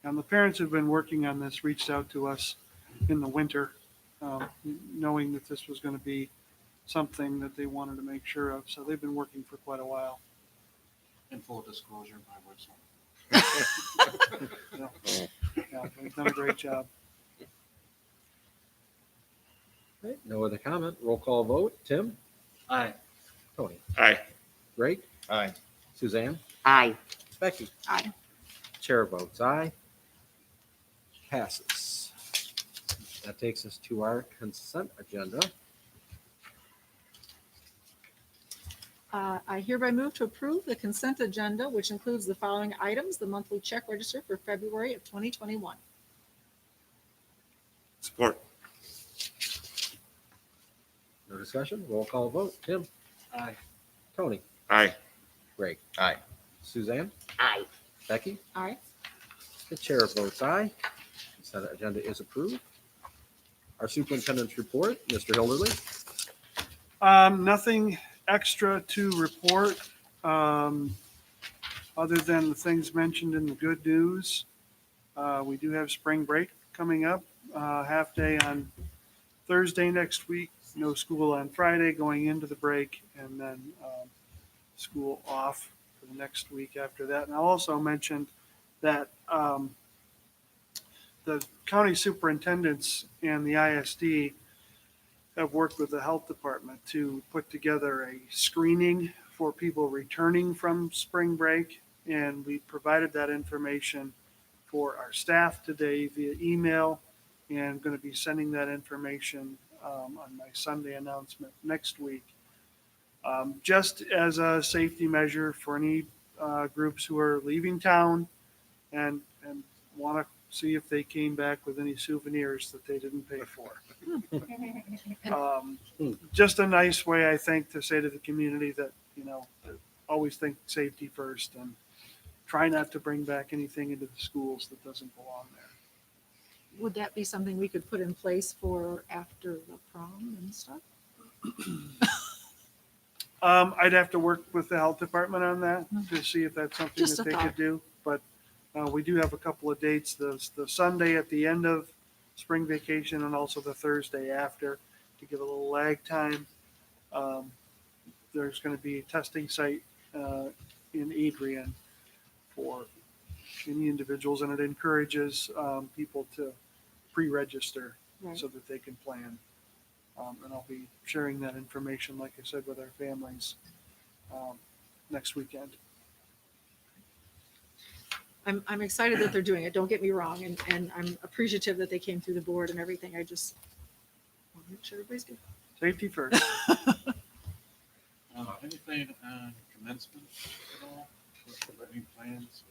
And the parents have been working on this, reached out to us in the winter, knowing that this was going to be something that they wanted to make sure of. So they've been working for quite a while. In full disclosure, my wife's home. Yeah, they've done a great job. Okay, no other comment. Roll call vote. Tim? Aye. Tony? Aye. Greg? Aye. Suzanne? Aye. Becky? Aye. Chair votes aye. Passes. That takes us to our consent agenda. I hereby move to approve the consent agenda, which includes the following items: the monthly check register for February of 2021. Support. No discussion. Roll call vote. Tim? Aye. Tony? Aye. Greg? Aye. Suzanne? Aye. Becky? Aye. The chair votes aye. Consent agenda is approved. Our superintendent's report, Mr. Hilderly. Nothing extra to report, other than the things mentioned in the good news. We do have spring break coming up, half day on Thursday next week, no school on Friday going into the break, and then school off for the next week after that. And I'll also mention that the county superintendents and the ISD have worked with the health department to put together a screening for people returning from spring break. And we provided that information for our staff today via email, and going to be sending that information on my Sunday announcement next week. Just as a safety measure for any groups who are leaving town and want to see if they came back with any souvenirs that they didn't pay for. Just a nice way, I think, to say to the community that, always think safety first and try not to bring back anything into the schools that doesn't belong there. Would that be something we could put in place for after the prom and stuff? I'd have to work with the health department on that to see if that's something Just that a they thought. could do. But we do have a couple of dates, the Sunday at the end of spring vacation and also the Thursday after, to give a little lag time. There's going to be a testing site in Adrian for any individuals, and it encourages people to pre-register Right. so that they can plan. And I'll be sharing that information, like I said, with our families next weekend. I'm excited that they're doing it. Don't get me wrong. And I'm appreciative that they came through the board and everything. I just want to make sure everybody's good. Safety first. Anything on commencement at all? Any plans?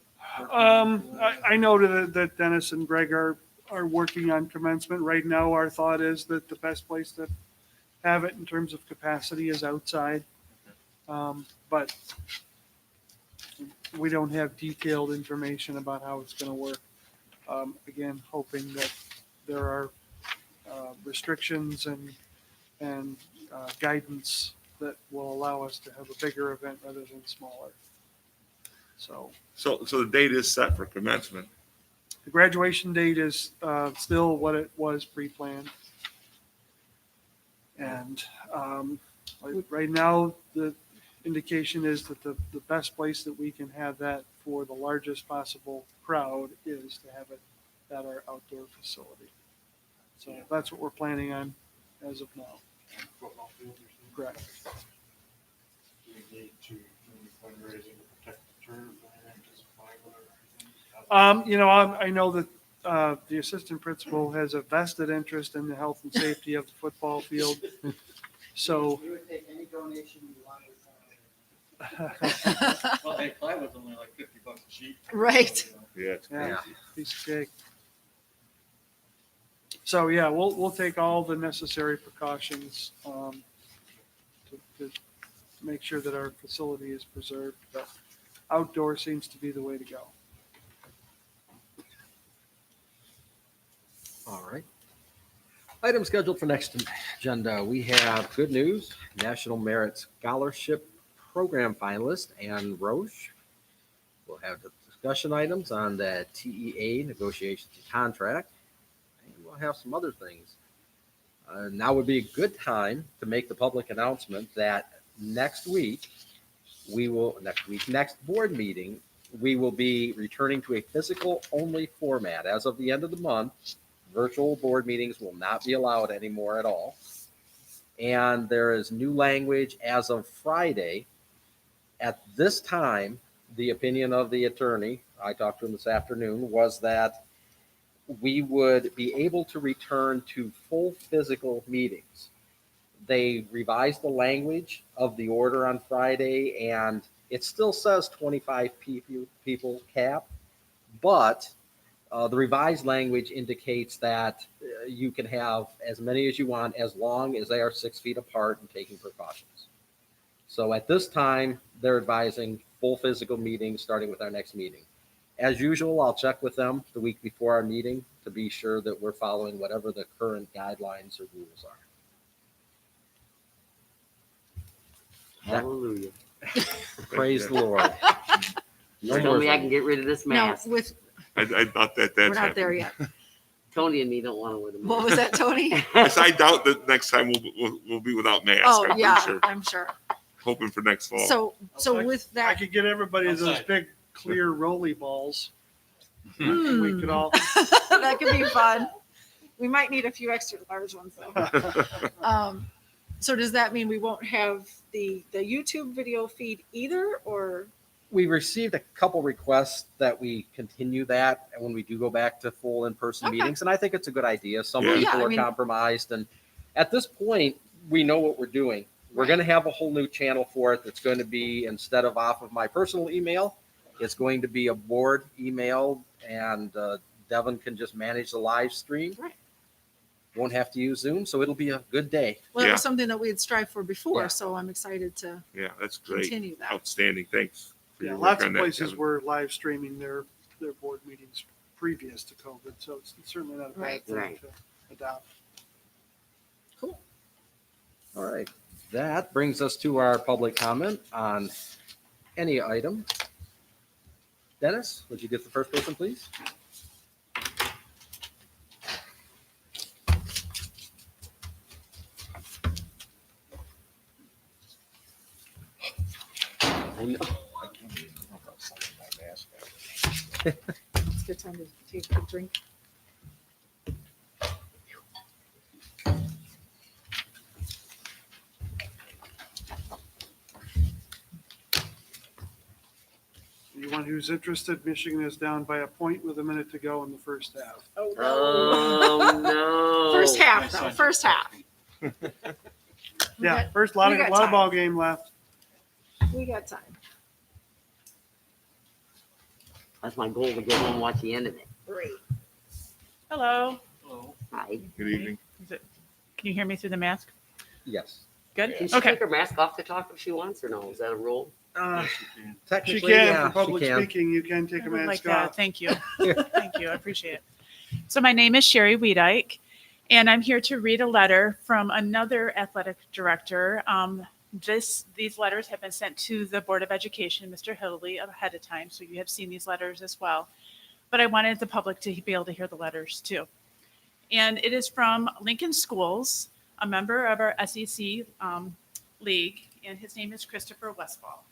I know that Dennis and Greg are working on commencement. Right now, our thought is that the best place to have it in terms of capacity is outside. But we don't have detailed information about how it's going to work. Again, hoping that there are restrictions and guidance that will allow us to have a bigger event rather than smaller. So So the date is set for commencement. the graduation date is still what it was pre-planned. And right now, the indication is that the best place that we can have that for the largest possible crowd is to have it at our outdoor facility. So that's what we're planning on as of now. Football field or something? Correct. Do we need to do any fundraising to protect the turf or anticipate I know that the assistant principal has a vested interest in the health and safety of the football field. So, We would take any donation you wanted. Well, hey, plywood's only like $50 a sheet. Right. Yeah, it's yeah, crazy. piece of cake. So, yeah, we'll take all the necessary precautions to make sure that our facility is preserved, but outdoor seems to be the way to go. All right. Item scheduled for next agenda. We have good news. National Merit Scholarship Program finalist Ann Roche. We'll have the discussion items on the TEA negotiations and contract. And we'll have some other things. Now would be a good time to make the public announcement that next board meeting, we will be returning to a physical only format. As of the end of the month, virtual board meetings will not be allowed anymore at all. And there is new language as of Friday. At this time, the opinion of the attorney, I talked to him this afternoon, was that we would be able to return to full physical meetings. They revised the language of the order on Friday, and it still says 25 people cap, but the revised language indicates that you can have as many as you want as long as they are 6 feet apart and taking precautions. So at this time, they're advising full physical meetings starting with our next meeting. As usual, I'll check with them the week before our meeting to be sure that we're following whatever the current guidelines or rules are. Hallelujah. Praise the Lord. No Tell more me I can things. get rid of this Now, mask. with, I thought that we're that's not there happening. yet. Tony and me don't want to wear the mask. What was that, Tony? I doubt that next time we'll be without masks. Oh, I'm yeah, pretty sure. I'm sure. Hoping for next fall. So with I that, could get everybody those Outside. big clear rolly balls. We Hmm. could all, that could be fun. We might need a few extra large ones though. So does that mean we won't have the YouTube video feed either, or? We received a couple requests that we continue that when we do go back to full in-person Okay. meetings, and I think it's a good idea. Some Yeah. people Yeah, I are mean- compromised, and at this point, we know what we're doing. We're Right. going to have a whole new channel for it that's going to be, instead of off of my personal email, it's going to be a board email, and Devin can just manage the live stream. Right. Won't have to use Zoom, so it'll be a good day. Well, it Yeah. was something that we had strived for before, Yeah. so I'm excited to Yeah, that's great. continue that. Outstanding. Thanks. for yeah, your lots work of on that, places Kevin. were live streaming their board meetings previous to COVID, so it's certainly not a bad Right. thing Right. to adopt. Cool. All right. That brings us to our public comment on any item. Dennis, would you get the first person, please? I know. I can't even remember outside my mask. It's a good time to take a drink. You want anyone who's interested, Michigan is down by a point with a minute to go in the first half. Oh, no. First half, though, first half. Yeah, first lot we got of time. ball game left. We got time. That's my goal, to get home and watch the end of it. Great. Hello. Hi. Good evening. Can you hear me through the mask? Yes. Good? Can she Okay. take her mask off to talk if she wants, or no? Is that a rule? She Technically, can, yeah, for public she can. speaking, you can take I a would like mask that. off. Thank you. Thank you. I appreciate it. So my name is Sherry Wiedike, and I'm here to read a letter from another athletic director. These letters have been sent to the Board of Education, Mr. Hilley, ahead of time, so you have seen these letters as well. But I wanted the public to be able to hear the letters too. And it is from Lincoln Schools, a member of our SEC league, and his name is Christopher Westfall.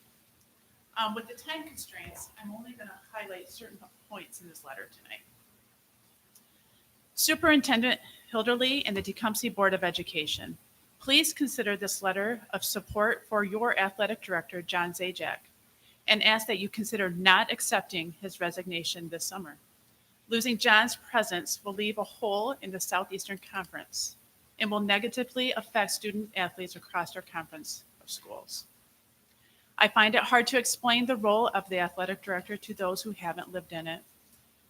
With the time constraints, I'm only going to highlight certain points in this letter tonight. Superintendent Hilderly and the Tecumseh Board of Education, please consider this letter of support for your athletic director, John Zajac, and ask that you consider not accepting his resignation this summer. Losing John's presence will leave a hole in the Southeastern Conference and will negatively affect student athletes across our conference of schools. I find it hard to explain the role of the athletic director to those who haven't lived in it.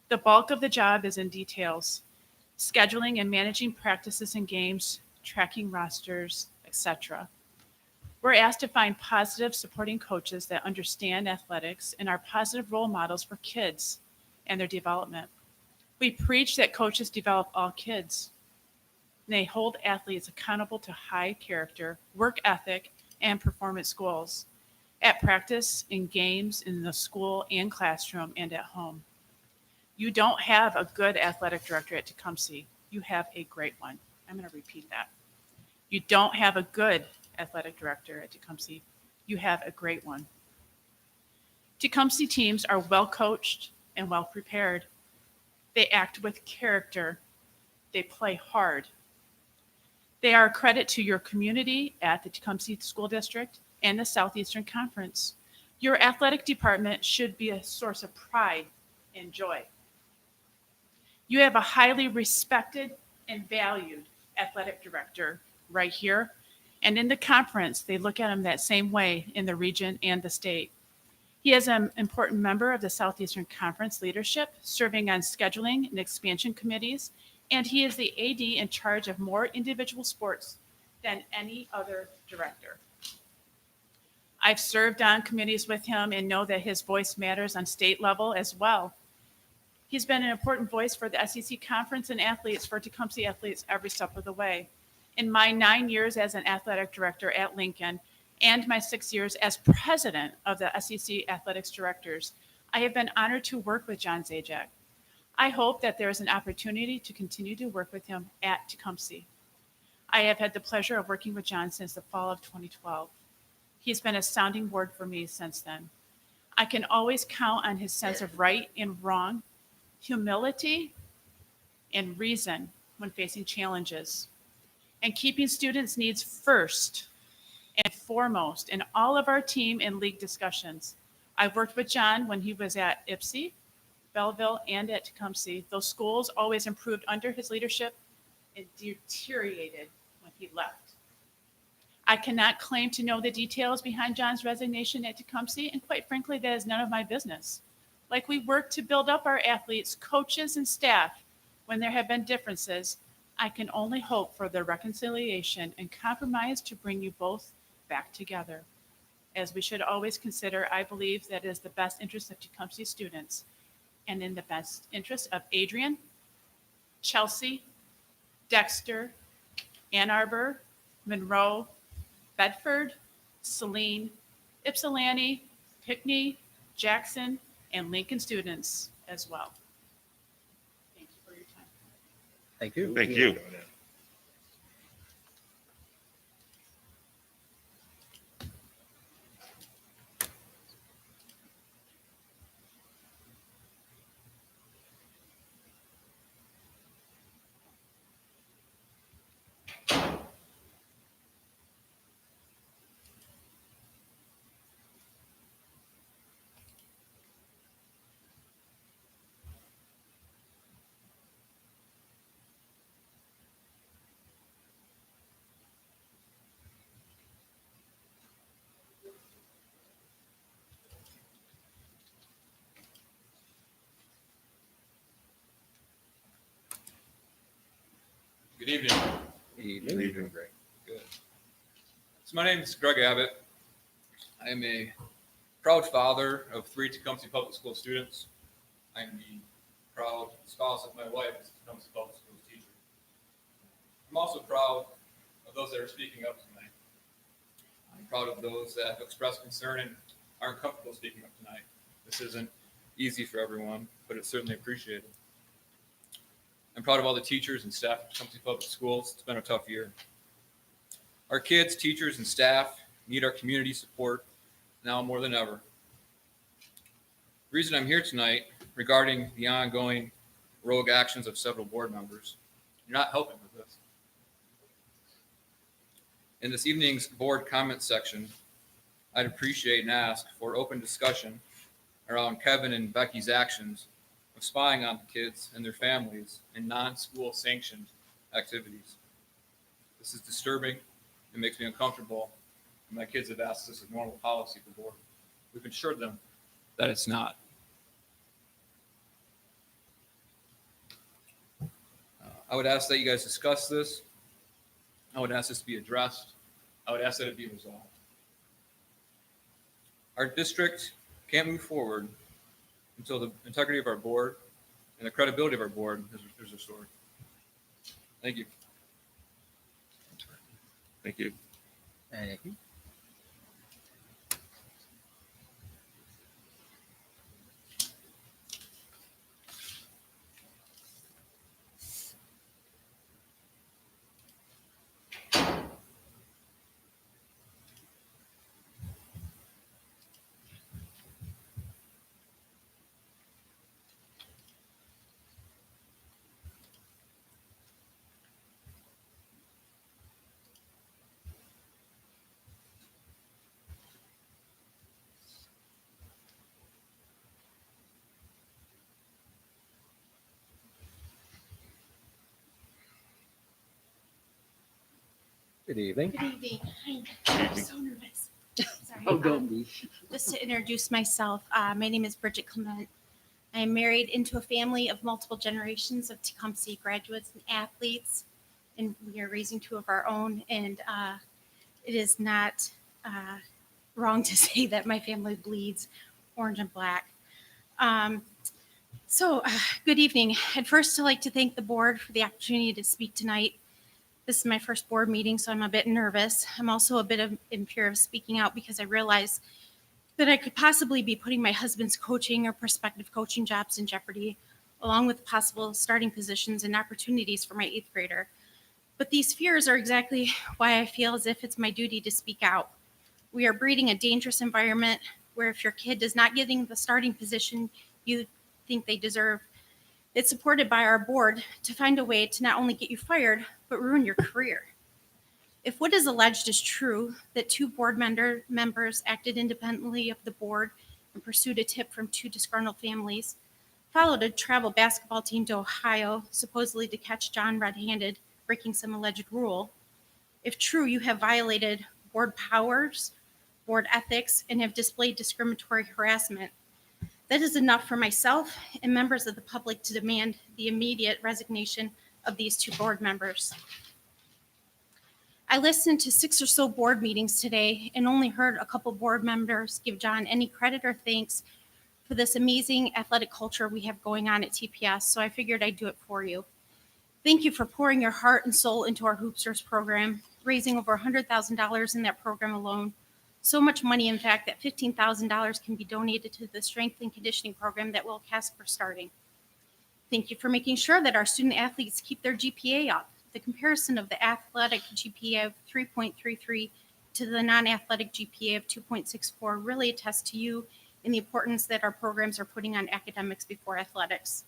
The bulk of the job is in details, scheduling and managing practices and games, tracking rosters, etc. We're asked to find positive supporting coaches that understand athletics and are positive role models for kids and their development. We preach that coaches develop all kids. They hold athletes accountable to high character, work ethic, and performance goals at practice, in games, in the school and classroom, and at home. You don't have a good athletic director at Tecumseh. You have a great one. I'm going to repeat that. You don't have a good athletic director at Tecumseh. You have a great one. Tecumseh teams are well coached and well prepared. They act with character. They play hard. They are a credit to your community at the Tecumseh School District and the Southeastern Conference. Your athletic department should be a source of pride and joy. You have a highly respected and valued athletic director right here. And in the conference, they look at him that same way in the region and the state. He is an important member of the Southeastern Conference leadership, serving on scheduling and expansion committees, and he is the AD in charge of more individual sports than any other director. I've served on committees with him and know that his voice matters on state level as well. He's been an important voice for the SEC Conference and athletes, for Tecumseh athletes every step of the way. In my 9 years as an athletic director at Lincoln and my 6 years as president of the SEC Athletics Directors, I have been honored to work with John Zajac. I hope that there is an opportunity to continue to work with him at Tecumseh. I have had the pleasure of working with John since the fall of 2012. He's been a sounding board for me since then. I can always count on his sense of right and wrong, humility, and reason when facing challenges, and keeping students' needs first and foremost in all of our team and league discussions. I've worked with John when he was at Ipsy, Belleville, and at Tecumseh. Those schools always improved under his leadership and deteriorated when he left. I cannot claim to know the details behind John's resignation at Tecumseh, and quite frankly, that is none of my business. Like we work to build up our athletes, coaches, and staff when there have been differences, I can only hope for the reconciliation and compromise to bring you both back together. As we should always consider, I believe that it is the best interest of Tecumseh students and in the best interest of Adrian, Chelsea, Dexter, Ann Arbor, Monroe, Bedford, Saline, Ypsilanti, Pinckney, Jackson, and Lincoln students as well. Thank you for your time. Thank you. Thank you. Good evening. Evening. Good. So my name is Greg Abbott. I am a proud father of 3 Tecumseh Public School students. I am the proud spouse of my wife as a Tecumseh Public Schools teacher. I'm also proud of those that are speaking up tonight. I'm proud of those that have expressed concern and aren't comfortable speaking up tonight. This isn't easy for everyone, but it's certainly appreciated. I'm proud of all the teachers and staff at Tecumseh Public Schools. It's been a tough year. Our kids, teachers, and staff need our community support now more than ever. The reason I'm here tonight regarding the ongoing rogue actions of several board members, you're not helping with this. In this evening's board comment section, I'd appreciate and ask for open discussion around Kevin and Becky's actions of spying on the kids and their families in non-school sanctioned activities. This is disturbing. It makes me uncomfortable. And my kids have asked this as normal policy for board. We've assured them that it's not. I would ask that you guys discuss this. I would ask this to be addressed. I would ask that it be resolved. Our district can't move forward until the integrity of our board and the credibility of our board is restored. Thank you. Thank you. Thank you. Good evening. Good evening. I'm so nervous. Sorry. Oh, don't be. Just to introduce myself, my name is Bridget Clement. I am married into a family of multiple generations of Tecumseh graduates and athletes, and we are raising 2 of our own. And it is not wrong to say that my family bleeds orange and black. Good evening. I'd first like to thank the board for the opportunity to speak tonight. This is my first board meeting, so I'm a bit nervous. I'm also a bit in fear of speaking out because I realize that I could possibly be putting my husband's coaching or prospective coaching jobs in jeopardy, along with possible starting positions and opportunities for my 8th grader. But these fears are exactly why I feel as if it's my duty to speak out. We are breeding a dangerous environment where if your kid is not getting the starting position you think they deserve, it's supported by our board to find a way to not only get you fired, but ruin your career. If what is alleged is true, that 2 board members acted independently of the board and pursued a tip from 2 disgruntled families, followed a travel basketball team to Ohio, supposedly to catch John red-handed, breaking some alleged rule. If true, you have violated board powers, board ethics, and have displayed discriminatory harassment. That is enough for myself and members of the public to demand the immediate resignation of these 2 board members. I listened to 6 or so board meetings today and only heard a couple board members give John any credit or thanks for this amazing athletic culture we have going on at TPS, so I figured I'd do it for you. Thank you for pouring your heart and soul into our Hoopsters program, raising over $100,000 in that program alone. So much money, in fact, that $15,000 can be donated to the strength and conditioning program that we'll cast for starting. Thank you for making sure that our student athletes keep their GPA up. The comparison of the athletic GPA of 3.33 to the non-athletic GPA of 2.64 really attests to you and the importance that our programs are putting on academics before athletics.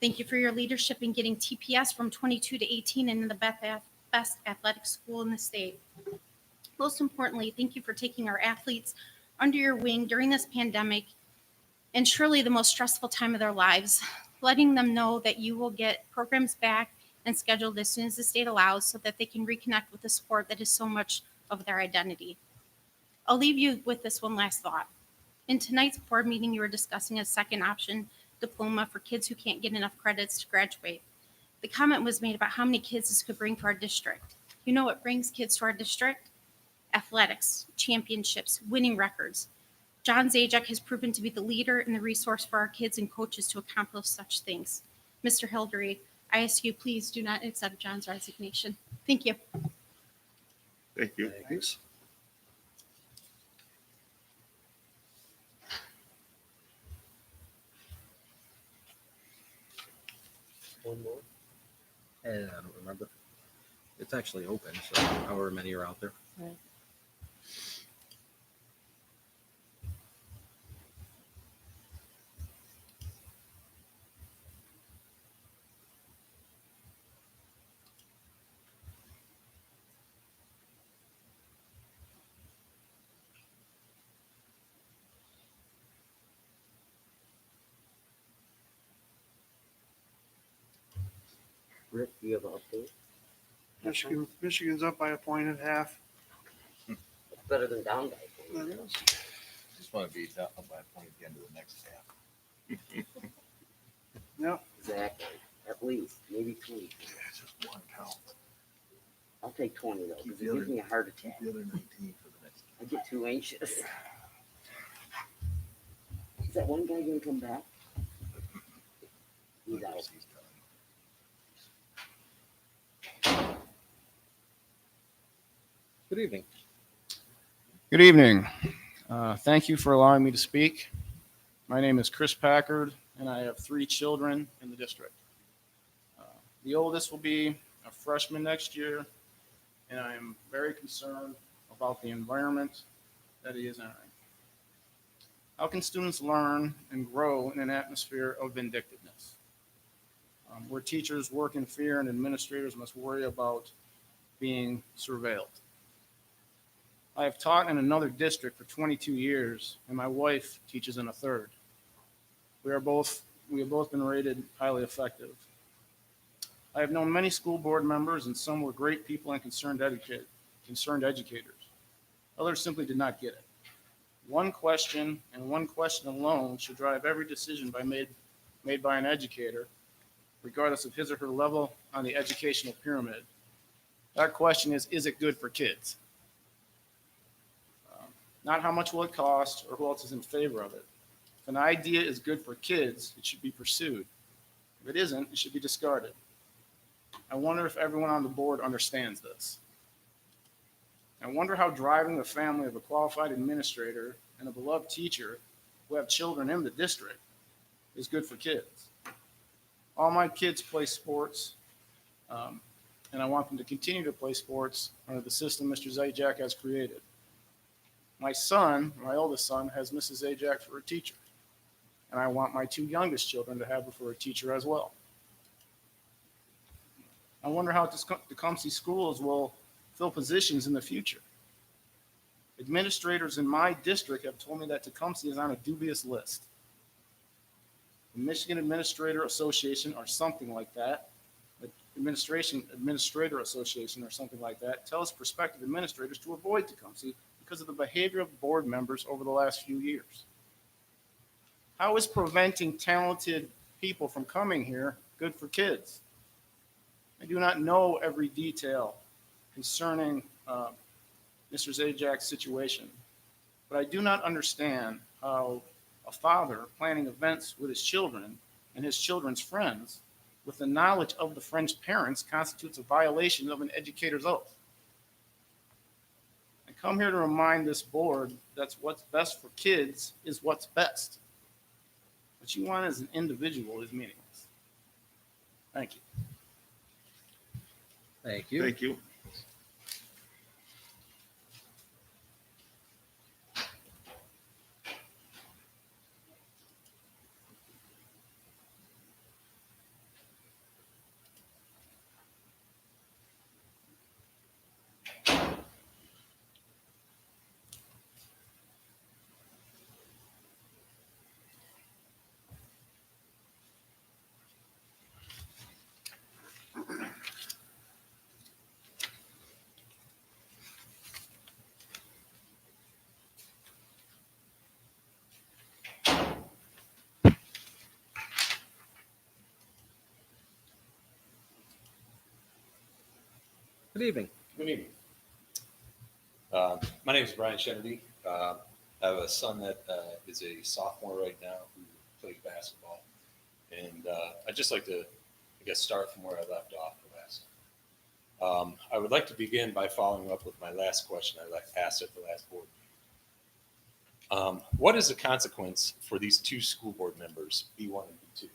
Thank you for your leadership in getting TPS from 22 to 18 and in the best athletic school in the state. Most importantly, thank you for taking our athletes under your wing during this pandemic and surely the most stressful time of their lives, letting them know that you will get programs back and scheduled as soon as the state allows so that they can reconnect with the sport that is so much of their identity. I'll leave you with this one last thought. In tonight's board meeting, you were discussing a second option diploma for kids who can't get enough credits to graduate. The comment was made about how many kids this could bring to our district. You know what brings kids to our district? Athletics, championships, winning records. John Zajac has proven to be the leader and the resource for our kids and coaches to accomplish such things. Mr. Hildery, I ask you, please do not accept John's resignation. Thank you. Thank you. Thanks. One more. And I don't remember. It's actually open, so however many are out there. Rick, do you have an update? Michigan's up by a point and a half. It's better than down by. That is. Just want to be up by a point at the end of the next half. Yep. Exactly. At least, maybe 20. Yeah, just one count. I'll take 20 though, Keep because the it other- gives me a heart attack. The other 19 for the next. I get too anxious. Is that one guy gonna come back? He's out. He's done. Good evening. Good evening. Thank you for allowing me to speak. My name is Chris Packard, and I have 3 children in the district. The oldest will be a freshman next year, and I am very concerned about the environment that he is entering. How can students learn and grow in an atmosphere of vindictiveness? Where teachers work in fear and administrators must worry about being surveilled. I have taught in another district for 22 years, and my wife teaches in a third. We have both been rated highly effective. I have known many school board members, and some were great people and concerned educators. Others simply did not get it. One question and one question alone should drive every decision made by an educator, regardless of his or her level on the educational pyramid. That question is it good for kids? Not how much will it cost or who else is in favor of it. If an idea is good for kids, it should be pursued. If it isn't, it should be discarded. I wonder if everyone on the board understands this. I wonder how driving the family of a qualified administrator and a beloved teacher who have children in the district is good for kids. All my kids play sports, and I want them to continue to play sports under the system Mr. Zajac has created. My son, my oldest son, has Mrs. Zajac for a teacher, and I want my 2 youngest children to have her for a teacher as well. I wonder how Tecumseh schools will fill positions in the future. Administrators in my district have told me that Tecumseh is on a dubious list. The Michigan Administrator Association or something like that, the Administrator Association or something like that, tells prospective administrators to avoid Tecumseh because of the behavior of board members over the last few years. How is preventing talented people from coming here good for kids? I do not know every detail concerning Mr. Zajac's situation, but I do not understand how a father planning events with his children and his children's friends with the knowledge of the friends' parents constitutes a violation of an educator's oath. I come here to remind this board that what's best for kids is what's best. What you want as an individual is meaningless. Thank you. Thank you. Thank you. Good evening. Good evening. My name is Brian Kennedy. I have a son that is a sophomore right now who plays basketball. And I'd just like to, I guess, start from where I left off the last time. I would like to begin by following up with my last question I asked at the last board meeting. What is the consequence for these two school board members, B1 and B2,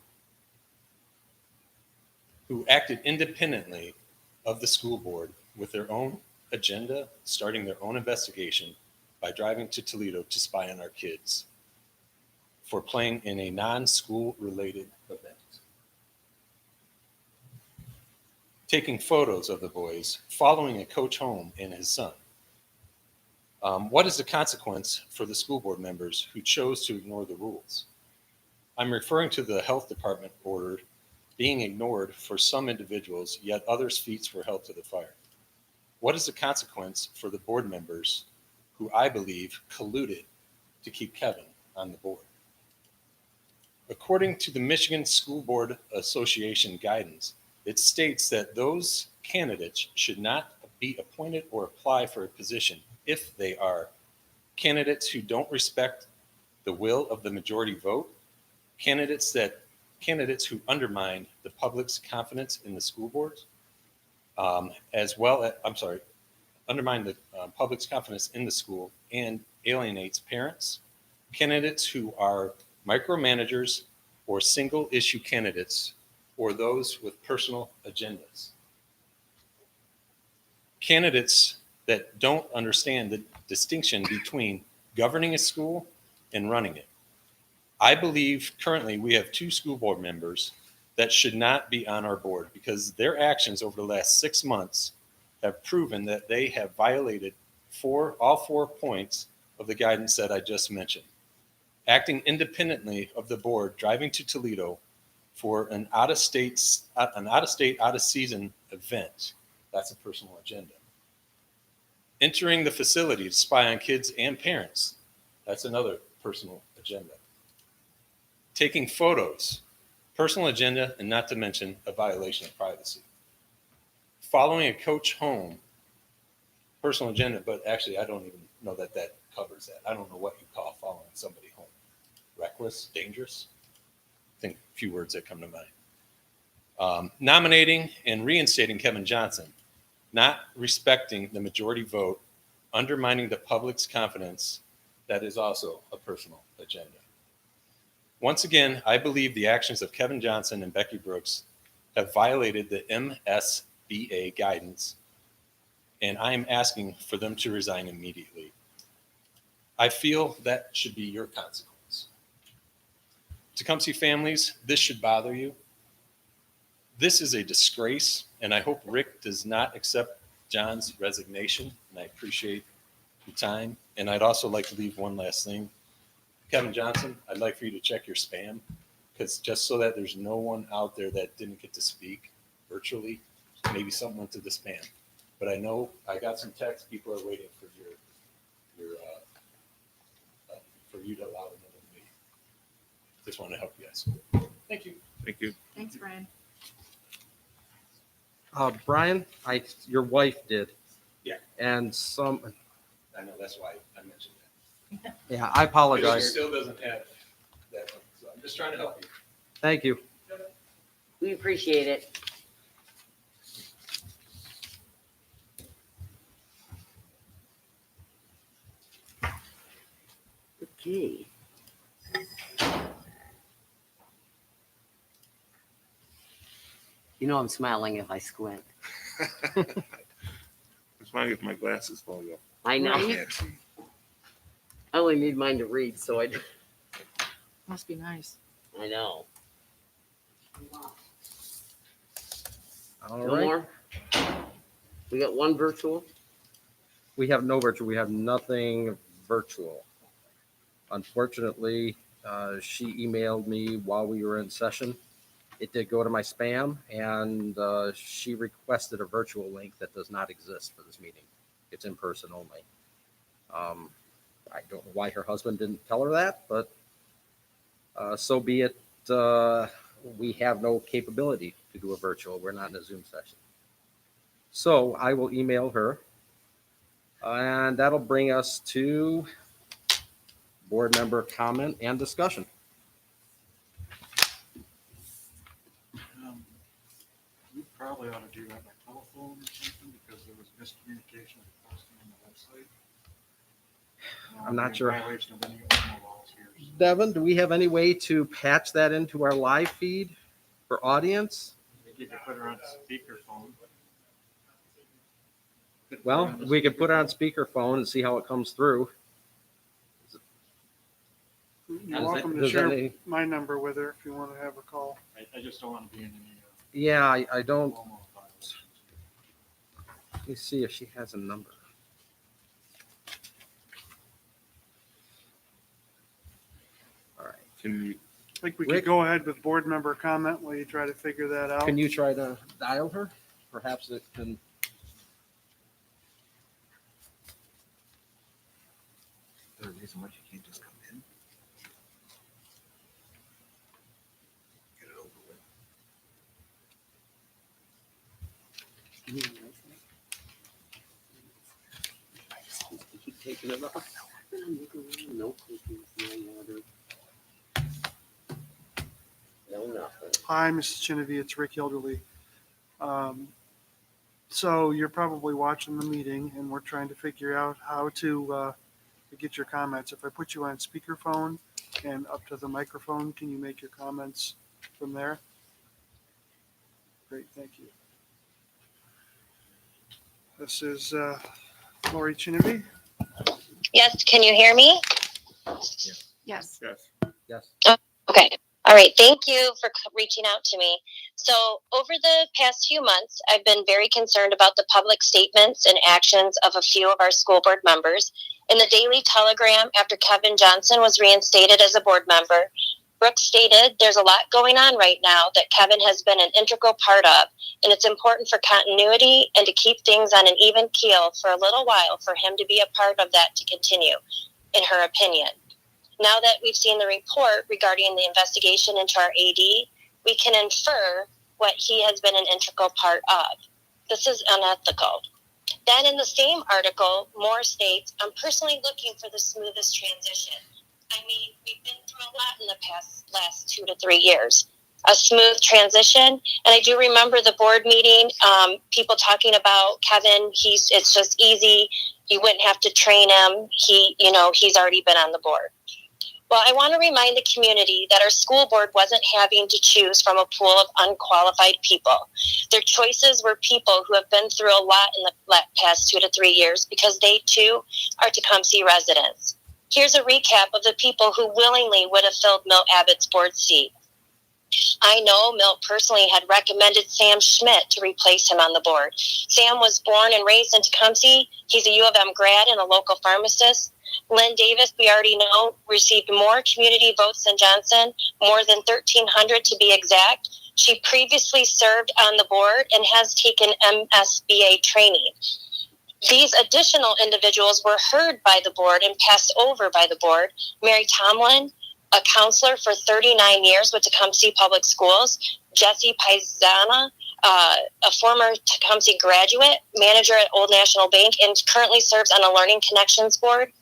who acted independently of the school board with their own agenda, starting their own investigation by driving to Toledo to spy on our kids for playing in a non-school related event? Taking photos of the boys, following a coach home and his son. What is the consequence for the school board members who chose to ignore the rules? I'm referring to the health department order being ignored for some individuals, yet others' feet were held to the fire. What is the consequence for the board members who I believe colluded to keep Kevin on the board? According to the Michigan School Board Association guidance, it states that those candidates should not be appointed or apply for a position if they are candidates who don't respect the will of the majority vote, candidates who undermine the public's confidence in the school boards, undermine the public's confidence in the school and alienates parents, candidates who are micromanagers or single issue candidates, or those with personal agendas. Candidates that don't understand the distinction between governing a school and running it. I believe currently we have two school board members that should not be on our board because their actions over the last 6 months have proven that they have violated all 4 points of the guidance that I just mentioned. Acting independently of the board, driving to Toledo for an out-of-state, out-of-season event. That's a personal agenda. Entering the facility to spy on kids and parents. That's another personal agenda. Taking photos, personal agenda, and not to mention a violation of privacy. Following a coach home, personal agenda, but actually I don't even know that covers that. I don't know what you call following somebody home. Reckless, dangerous? I think a few words that come to mind. Nominating and reinstating Kevin Johnson, not respecting the majority vote, undermining the public's confidence. That is also a personal agenda. Once again, I believe the actions of Kevin Johnson and Becky Brooks have violated the MSBA guidance, and I am asking for them to resign immediately. I feel that should be your consequence. Tecumseh families, this should bother you. This is a disgrace, and I hope Rick does not accept John's resignation, and I appreciate the time. And I'd also like to leave one last thing. Kevin Johnson, I'd like for you to check your spam, because just so that there's no one out there that didn't get to speak virtually, maybe something went to the spam. But I know I got some texts. People are waiting for for you to allow them to meet. Just want to help you guys. Thank you. Thank you. Thanks, Brian. Brian, your wife did. Yeah. And some, I know, that's why I mentioned that. yeah, I It apologize. still doesn't have that one, so I'm just trying to help you. Thank you. We appreciate it. Okay. You know I'm smiling if I squint. I'm smiling if my glasses fall off. I know. I can't see. I only need mine to read, so I Must be nice. know. All No right. more? We got one virtual? We have no virtual. We have nothing virtual. Unfortunately, she emailed me while we were in session. It did go to my spam, and she requested a virtual link that does not exist for this meeting. It's in person only. I don't know why her husband didn't tell her that, but so be it. We have no capability to do a virtual. We're not in a Zoom session. So I will email her. And that'll bring us to board member comment and discussion. We probably ought to do that by telephone or something because there was miscommunication with posting on the website. I'm not sure. Violation of any open laws here. Devin, do we have any way to patch that into our live feed for audience? Maybe you could put her on speakerphone. Well, we could put it on speakerphone and see how it comes through. You're Does welcome to that share any- my number with her if you want to have a call. I just don't want to be in any. Yeah, I don't. Cuomo violations. Let me see if she has a number. All right. Can you, I think we Rick? could go ahead with board member comment while you try to figure that out. Can you try to dial her? Perhaps it can. Is there a reason why you can't just come in? Get it over with. Keep taking it off. No cookies, no water. No nothing. Hi, Mrs. Genevieve, it's Rick Hilderly. So you're probably watching the meeting and we're trying to figure out how to get your comments. If I put you on speakerphone and up to the microphone, can you make your comments from there? Great, thank you. This is Lori Genevieve. Yes, can you hear me? Yes. yes. Yes. Okay. All right. Thank you for reaching out to me. So, over the past few months, I've been very concerned about the public statements and actions of a few of our school board members. In the Daily Telegram, after Kevin Johnson was reinstated as a board member, Brooke stated, "There's a lot going on right now that Kevin has been an integral part of, and it's important for continuity and to keep things on an even keel for a little while for him to be a part of that to continue," in her opinion. Now that we've seen the report regarding the investigation into our AD, we can infer what he has been an integral part of. This is unethical. Then in the same article, Moore states, "I'm personally looking for the smoothest transition." I mean, we've been through a lot in the last 2 to 3 years. A smooth transition. And I do remember the board meeting, people talking about Kevin, it's just easy. You wouldn't have to train him. He's already been on the board. Well, I want to remind the community that our school board wasn't having to choose from a pool of unqualified people. Their choices were people who have been through a lot in the past 2 to 3 years because they too are Tecumseh residents. Here's a recap of the people who willingly would have filled Milt Abbott's board seat. I know Milt personally had recommended Sam Schmidt to replace him on the board. Sam was born and raised in Tecumseh. He's a U of M grad and a local pharmacist. Lynn Davis, we already know, received more community votes than Johnson, more than 1,300 to be exact. She previously served on the board and has taken MSBA training. These additional individuals were heard by the board and passed over by the board. Mary Tomlin, a counselor for 39 years with Tecumseh Public Schools. Jesse Paisana, a former Tecumseh graduate, manager at Old National Bank, and currently serves on a Learning Connections board.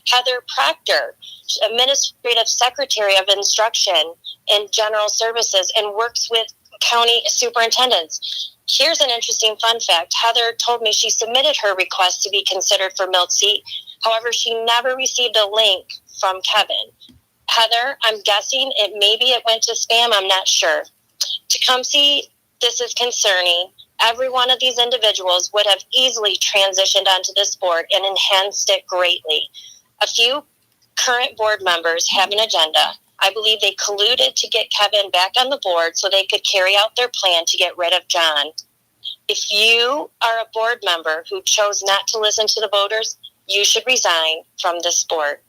Heather Proctor, Administrative Secretary of Instruction and General Services, and works with county superintendents. Here's an interesting fun fact. Heather told me she submitted her request to be considered for Milt's seat. However, she never received a link from Kevin. Heather, I'm guessing maybe it went to spam. I'm not sure. Tecumseh, this is concerning. Every one of these individuals would have easily transitioned onto this board and enhanced it greatly. A few current board members have an agenda. I believe they colluded to get Kevin back on the board so they could carry out their plan to get rid of John. If you are a board member who chose not to listen to the voters, you should resign from this board.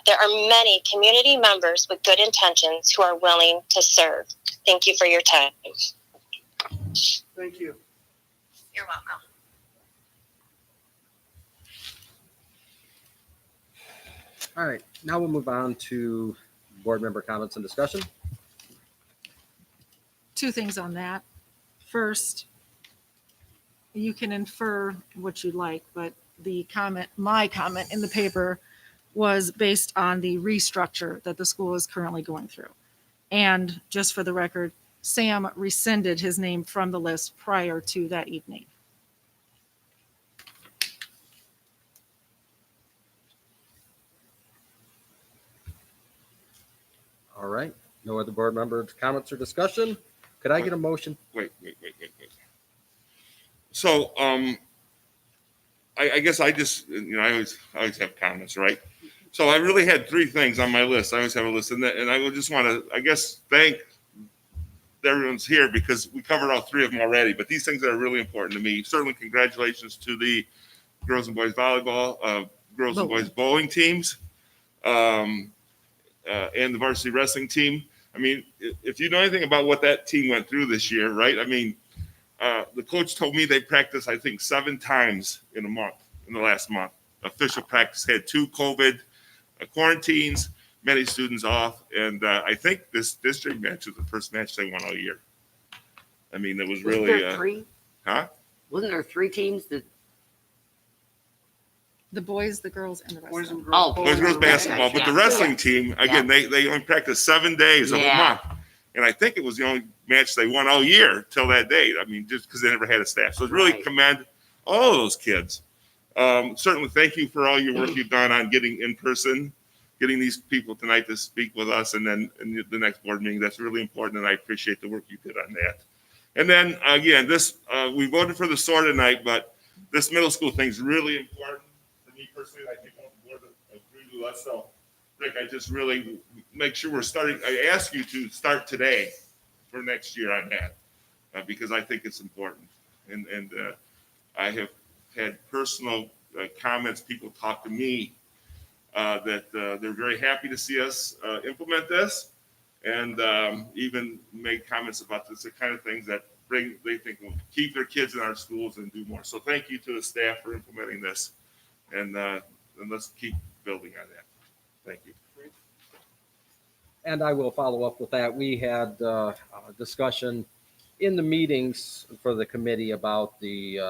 There are many community members with good intentions who are willing to serve. Thank you for your time. Thank you. You're welcome. All right. Now we'll move on to board member comments and discussion. 2 things on that. First, you can infer what you like, but my comment in the paper was based on the restructure that the school is currently going through. And just for the record, Sam rescinded his name from the list prior to that evening. All right. No other board members' comments or discussion? Could I get a motion? Wait. So, I guess I just, I always have comments, right? So I really had three things on my list. I always have a list, and I would just want to, I guess, thank everyone's here because we covered all three of them already. But these things are really important to me. Certainly, congratulations to the girls and boys volleyball, girls and boys bowling teams, and the varsity wrestling team. I mean, if you know anything about what that team went through this year, right? I mean, the coach told me they practiced, I think, 7 times in the last month. Official practice, had 2 COVID quarantines, many students off. And I think this district match was the first match they won all year. I mean, it was really. Wasn't there 3? Huh? Wasn't there 3 teams that? The boys, the girls, and the rest. Boys and of them. girls. Oh, Boys, girls basketball, but the wrestling team, again, they only practiced 7 days, a whole month. And I think it was the only match they won all year till that date. I mean, just because they never had a staff. So it's really commend all of those kids. Certainly, thank you for all your work you've done on getting in person, getting these people tonight to speak with us, and then in the next board meeting. That's really important, and I appreciate the work you did on that. And then, again, this we voted for the SOAR tonight, but this middle school thing is really important for me personally. I think all the board agrees with us. So, Rick, I just really make sure we're starting. I ask you to start today for next year on that because I think it's important. And I have had personal comments. People talk to me that they're very happy to see us implement this, and even make comments about this, the kind of things that they think will keep their kids in our schools and do more. So thank you to the staff for implementing this, and let's keep building on that. Thank you. And I will follow up with that. We had a discussion in the meetings for the committee about the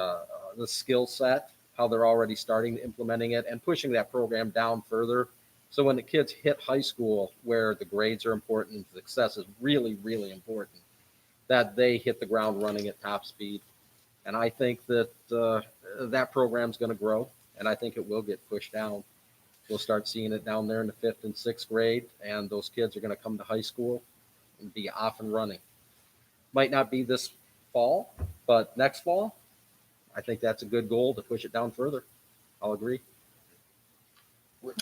skill set, how they're already starting implementing it and pushing that program down further. So when the kids hit high school, where the grades are important, success is really, really important, that they hit the ground running at top speed. And I think that that program's going to grow, and I think it will get pushed down. We'll start seeing it down there in the 5th and 6th grade, and those kids are going to come to high school and be off and running. Might not be this fall, but next fall, I think that's a good goal to push it down further. I'll agree.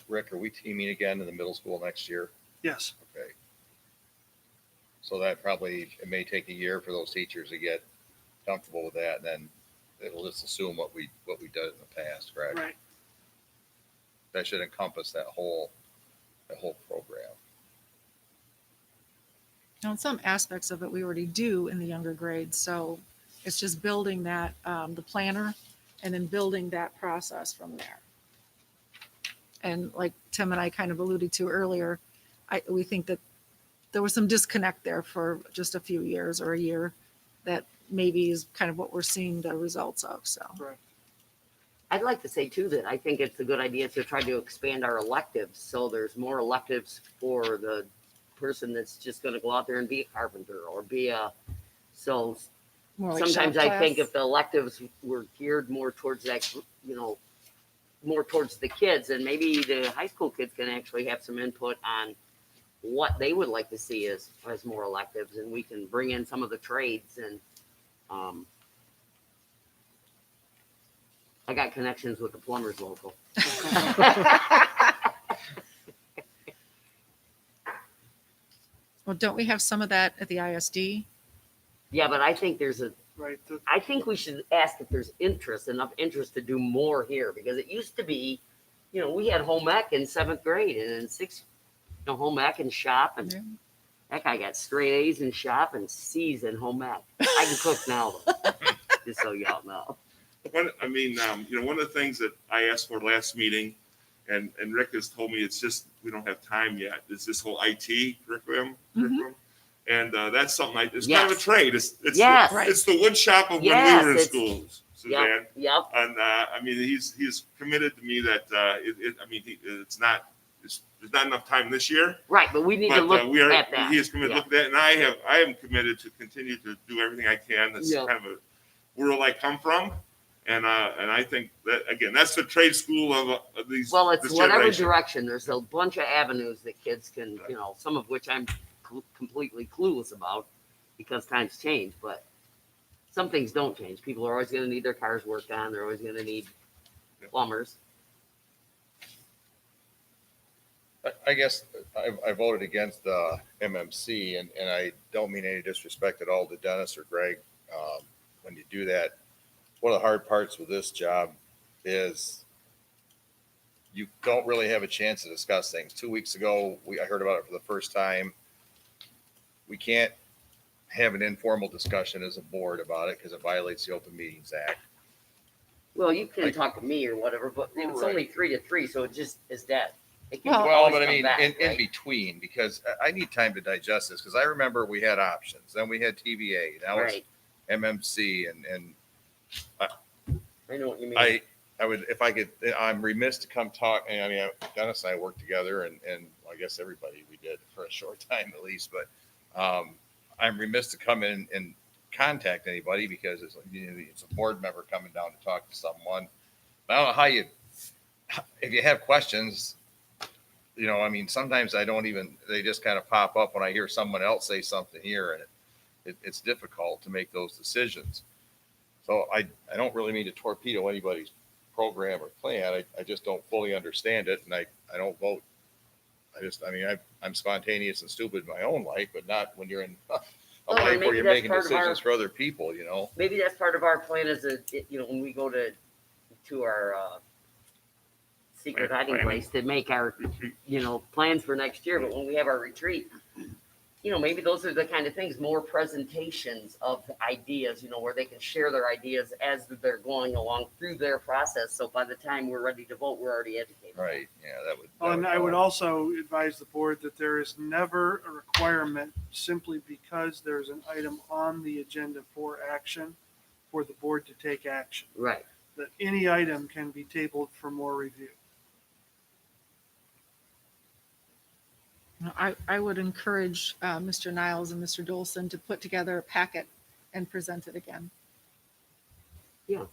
Rick, are we teaming again in the middle school next year? Yes. Okay. So that probably, it may take a year for those teachers to get comfortable with that, and then it'll just assume what we did in the past, correct? Right. That should encompass that whole program. Now, in some aspects of it, we already do in the younger grades. So it's just building that, the planner, and then building that process from there. And like Tim and I kind of alluded to earlier, we think that there was some disconnect there for just a few years or a year that maybe is kind of what we're seeing the results of. So. Right. I'd like to say too that I think it's a good idea to try to expand our electives so there's more electives for the person that's just going to go out there and be a carpenter or be a More like sometimes shop I think class. if the electives were geared more towards that, more towards the kids, and maybe the high school kids can actually have some input on what they would like to see as more electives, and we can bring in some of the trades and I got connections with the plumbers local. Well, don't we have some of that at the ISD? Yeah, but I think Right. I think we should ask if there's enough interest to do more here, because it used to be, we had home ec in 7th grade and in 6th, home ec and shop, and that guy got straight A's in shop and C's in home ec. I can cook now, though, just so y'all know. One of the things that I asked for last meeting, and Rick has told me it's just we don't have time yet, is this whole IT curriculum. And that's something it's kind of a trade. It's the wood shop of when we were in school. Suzanne. Yep. And I mean, he's committed to me that I mean, there's not enough time this year. Right, but we need to But look we are. at that. He is committed to Yeah. look at that, and I am committed to continue to do everything I can. That's Yeah. kind of a world I come from, and I think that again, that's the trade school of these. Well, it's this whatever generation. direction. There's a bunch of avenues that kids can, some of which I'm completely clueless about because times change, but some things don't change. People are always going to need their cars worked on. They're always going to need plumbers. I guess I voted against the MMC, and I don't mean any disrespect at all to Dennis or Greg. When you do that, one of the hard parts with this job is you don't really have a chance to discuss things. 2 weeks ago, I heard about it for the first time. We can't have an informal discussion as a board about it because it violates the Open Meetings Act. Well, you can talk to me or whatever, but it's only 3 to 3, so it just is dead. It can Well, always but I come mean, back, in right? between, because I need time to digest this, because I remember we had options, then we had TVA, now it's Right. MMC, and I know what you mean. I would, if I could, I'm remiss to come talk, and I mean, Dennis and I worked together, and I guess everybody we did for a short time at least, but I'm remiss to come in and contact anybody because it's a board member coming down to talk to someone. I don't know how if you have questions, I mean, sometimes they just kind of pop up when I hear someone else say something here, and it's difficult to make those decisions. So I don't really mean to torpedo anybody's program or plan. I just don't fully understand it, and I don't vote. I'm spontaneous and stupid in my own life, but not when you're in a life where maybe you're that's making part of our- decisions for other people, Maybe that's part of our plan as when we go to our secret hiding place to make our, plans for next year. But when we have our retreat, maybe those are the kind of things, more presentations of ideas, where they can share their ideas as they're going along through their process. So by the time we're ready to vote, we're already educated. Right. Yeah, that would. And I would also advise the board that there is never a requirement simply because there's an item on the agenda for action for the board to take action. Right. That any item can be tabled for more review. I would encourage Mr. Niles and Mr. Dolson to put together a packet and present it again. Yeah.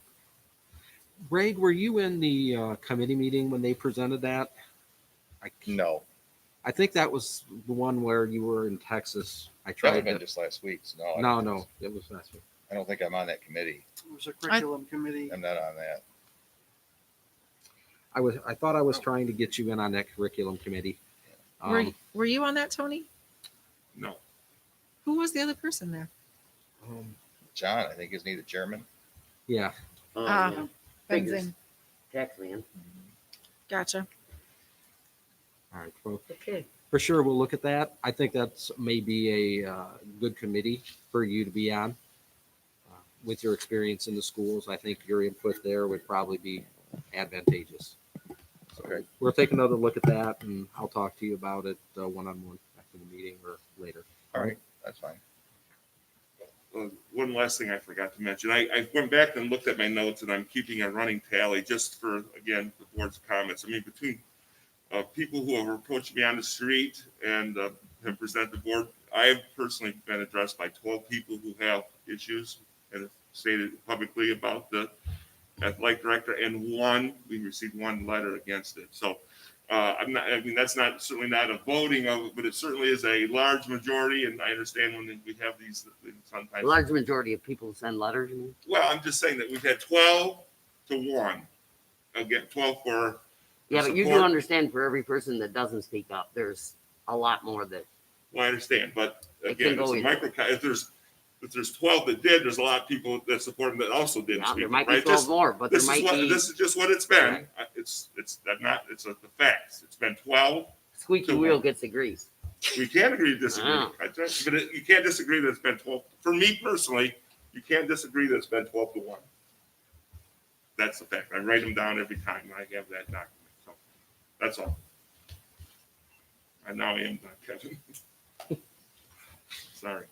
Greg, were you in the committee meeting when they presented that? No. I think that was the one where you were in Texas. I That would tried have been to. just last week. So No, it was last week. I don't think I'm on that committee. It was a curriculum committee. I'm not on that. I thought I was trying to get you in on that curriculum committee. Were you on that, Tony? No. Who was the other person there? John, I think, isn't he the chairman? Yeah. Yeah. Figures. Benzing. Tax man. Gotcha. All right. Well, Okay. for sure, we'll look at that. I think that's maybe a good committee for you to be on. With your experience in the schools, I think your input there would probably be advantageous. So Okay. we'll take another look at that, and I'll talk to you about it one-on-one after the meeting or later. All right, that's fine. One last thing I forgot to mention. I went back and looked at my notes, and I'm keeping a running tally just for, again, the board's comments. I mean, between people who have approached me on the street and have presented the board, I have personally been addressed by 12 people who have issues and have stated publicly about the athletic director, and we received one letter against it. So that's certainly not a voting of it, but it certainly is a large majority, and I understand when we have these sometimes. A large majority of people send letters. You mean? Well, I'm just saying that we've had 12 to 1. Again, 12 for. Yeah, but you do support. understand for every person that doesn't speak up, there's a lot more that. Well, I understand, but It again, can it's go a either. if there's 12 that did, there's a lot of people that support them that also didn't Yeah, speak there up, might be right? 12 more, but there might be. This is just what it's been. Right. It's the facts. It's been 12. Squeaky to wheel 1. gets the grease. We can't agree to disagree. Wow. You can't disagree that it's been 12. For me personally, you can't disagree that it's been 12 to 1. That's the fact. I write them down every time I have that document. So that's all. And now I am done, Kevin. Sorry.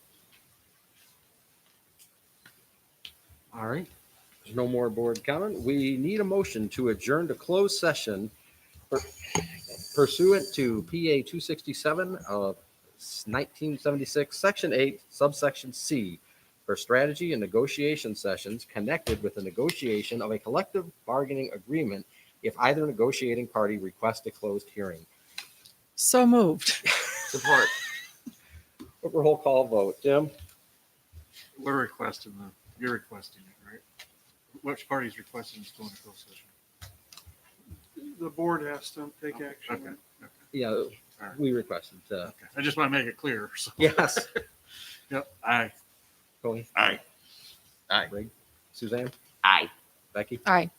All right. There's no more board comment. We need a motion to adjourn to closed session pursuant to PA 267 of 1976, Section 8, subsection C, for strategy and negotiation sessions connected with the negotiation of a collective bargaining agreement if either negotiating party requests a closed hearing. So moved. Support. Roll call vote. Jim? We're requesting you're requesting it, right? Which party's requesting this going to closed session? The board has to take action. Okay, Yeah, we requested. okay. I just want to make it clear. So. Yes. Yep, aye. Tony? Aye. Rig? Suzanne? Aye. Becky? Aye.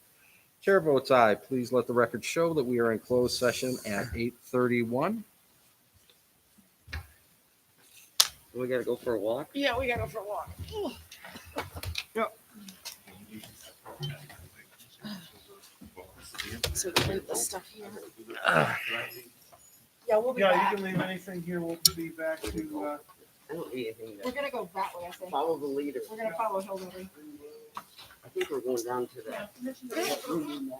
Chair votes aye. Please let the record show that we are in closed session at 8:31. We gotta go for a walk? Yeah, we gotta go for a walk. So we can leave this stuff here. Yeah, we'll be Yeah, back. you can leave anything here. We'll be back to, I don't need anything We're to gonna go that way, I think. follow the leader. We're gonna follow Hillbilly. I think we're going down to the.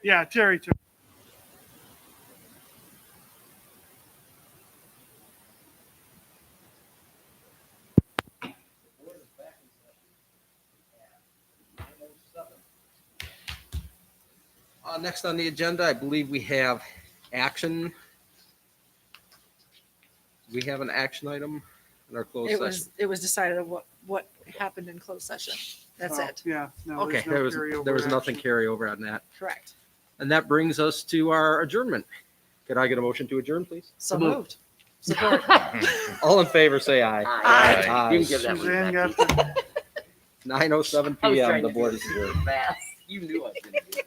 Yeah, Terry took. Next on the agenda, I believe we have action. We have an action item in our closed session. It was decided on what happened in closed session. That's Oh, it. Yeah, no, Okay, there's no carryover there was nothing action. carryover on that. Correct. And that brings us to our adjournment. Could I get a motion to adjourn, please? So moved. Support. All in favor, say aye. Aye. You can give that one Suzanne back. got the 9:07 I was PM, trying the to board do is it adjourned. super fast. You knew I was gonna do it.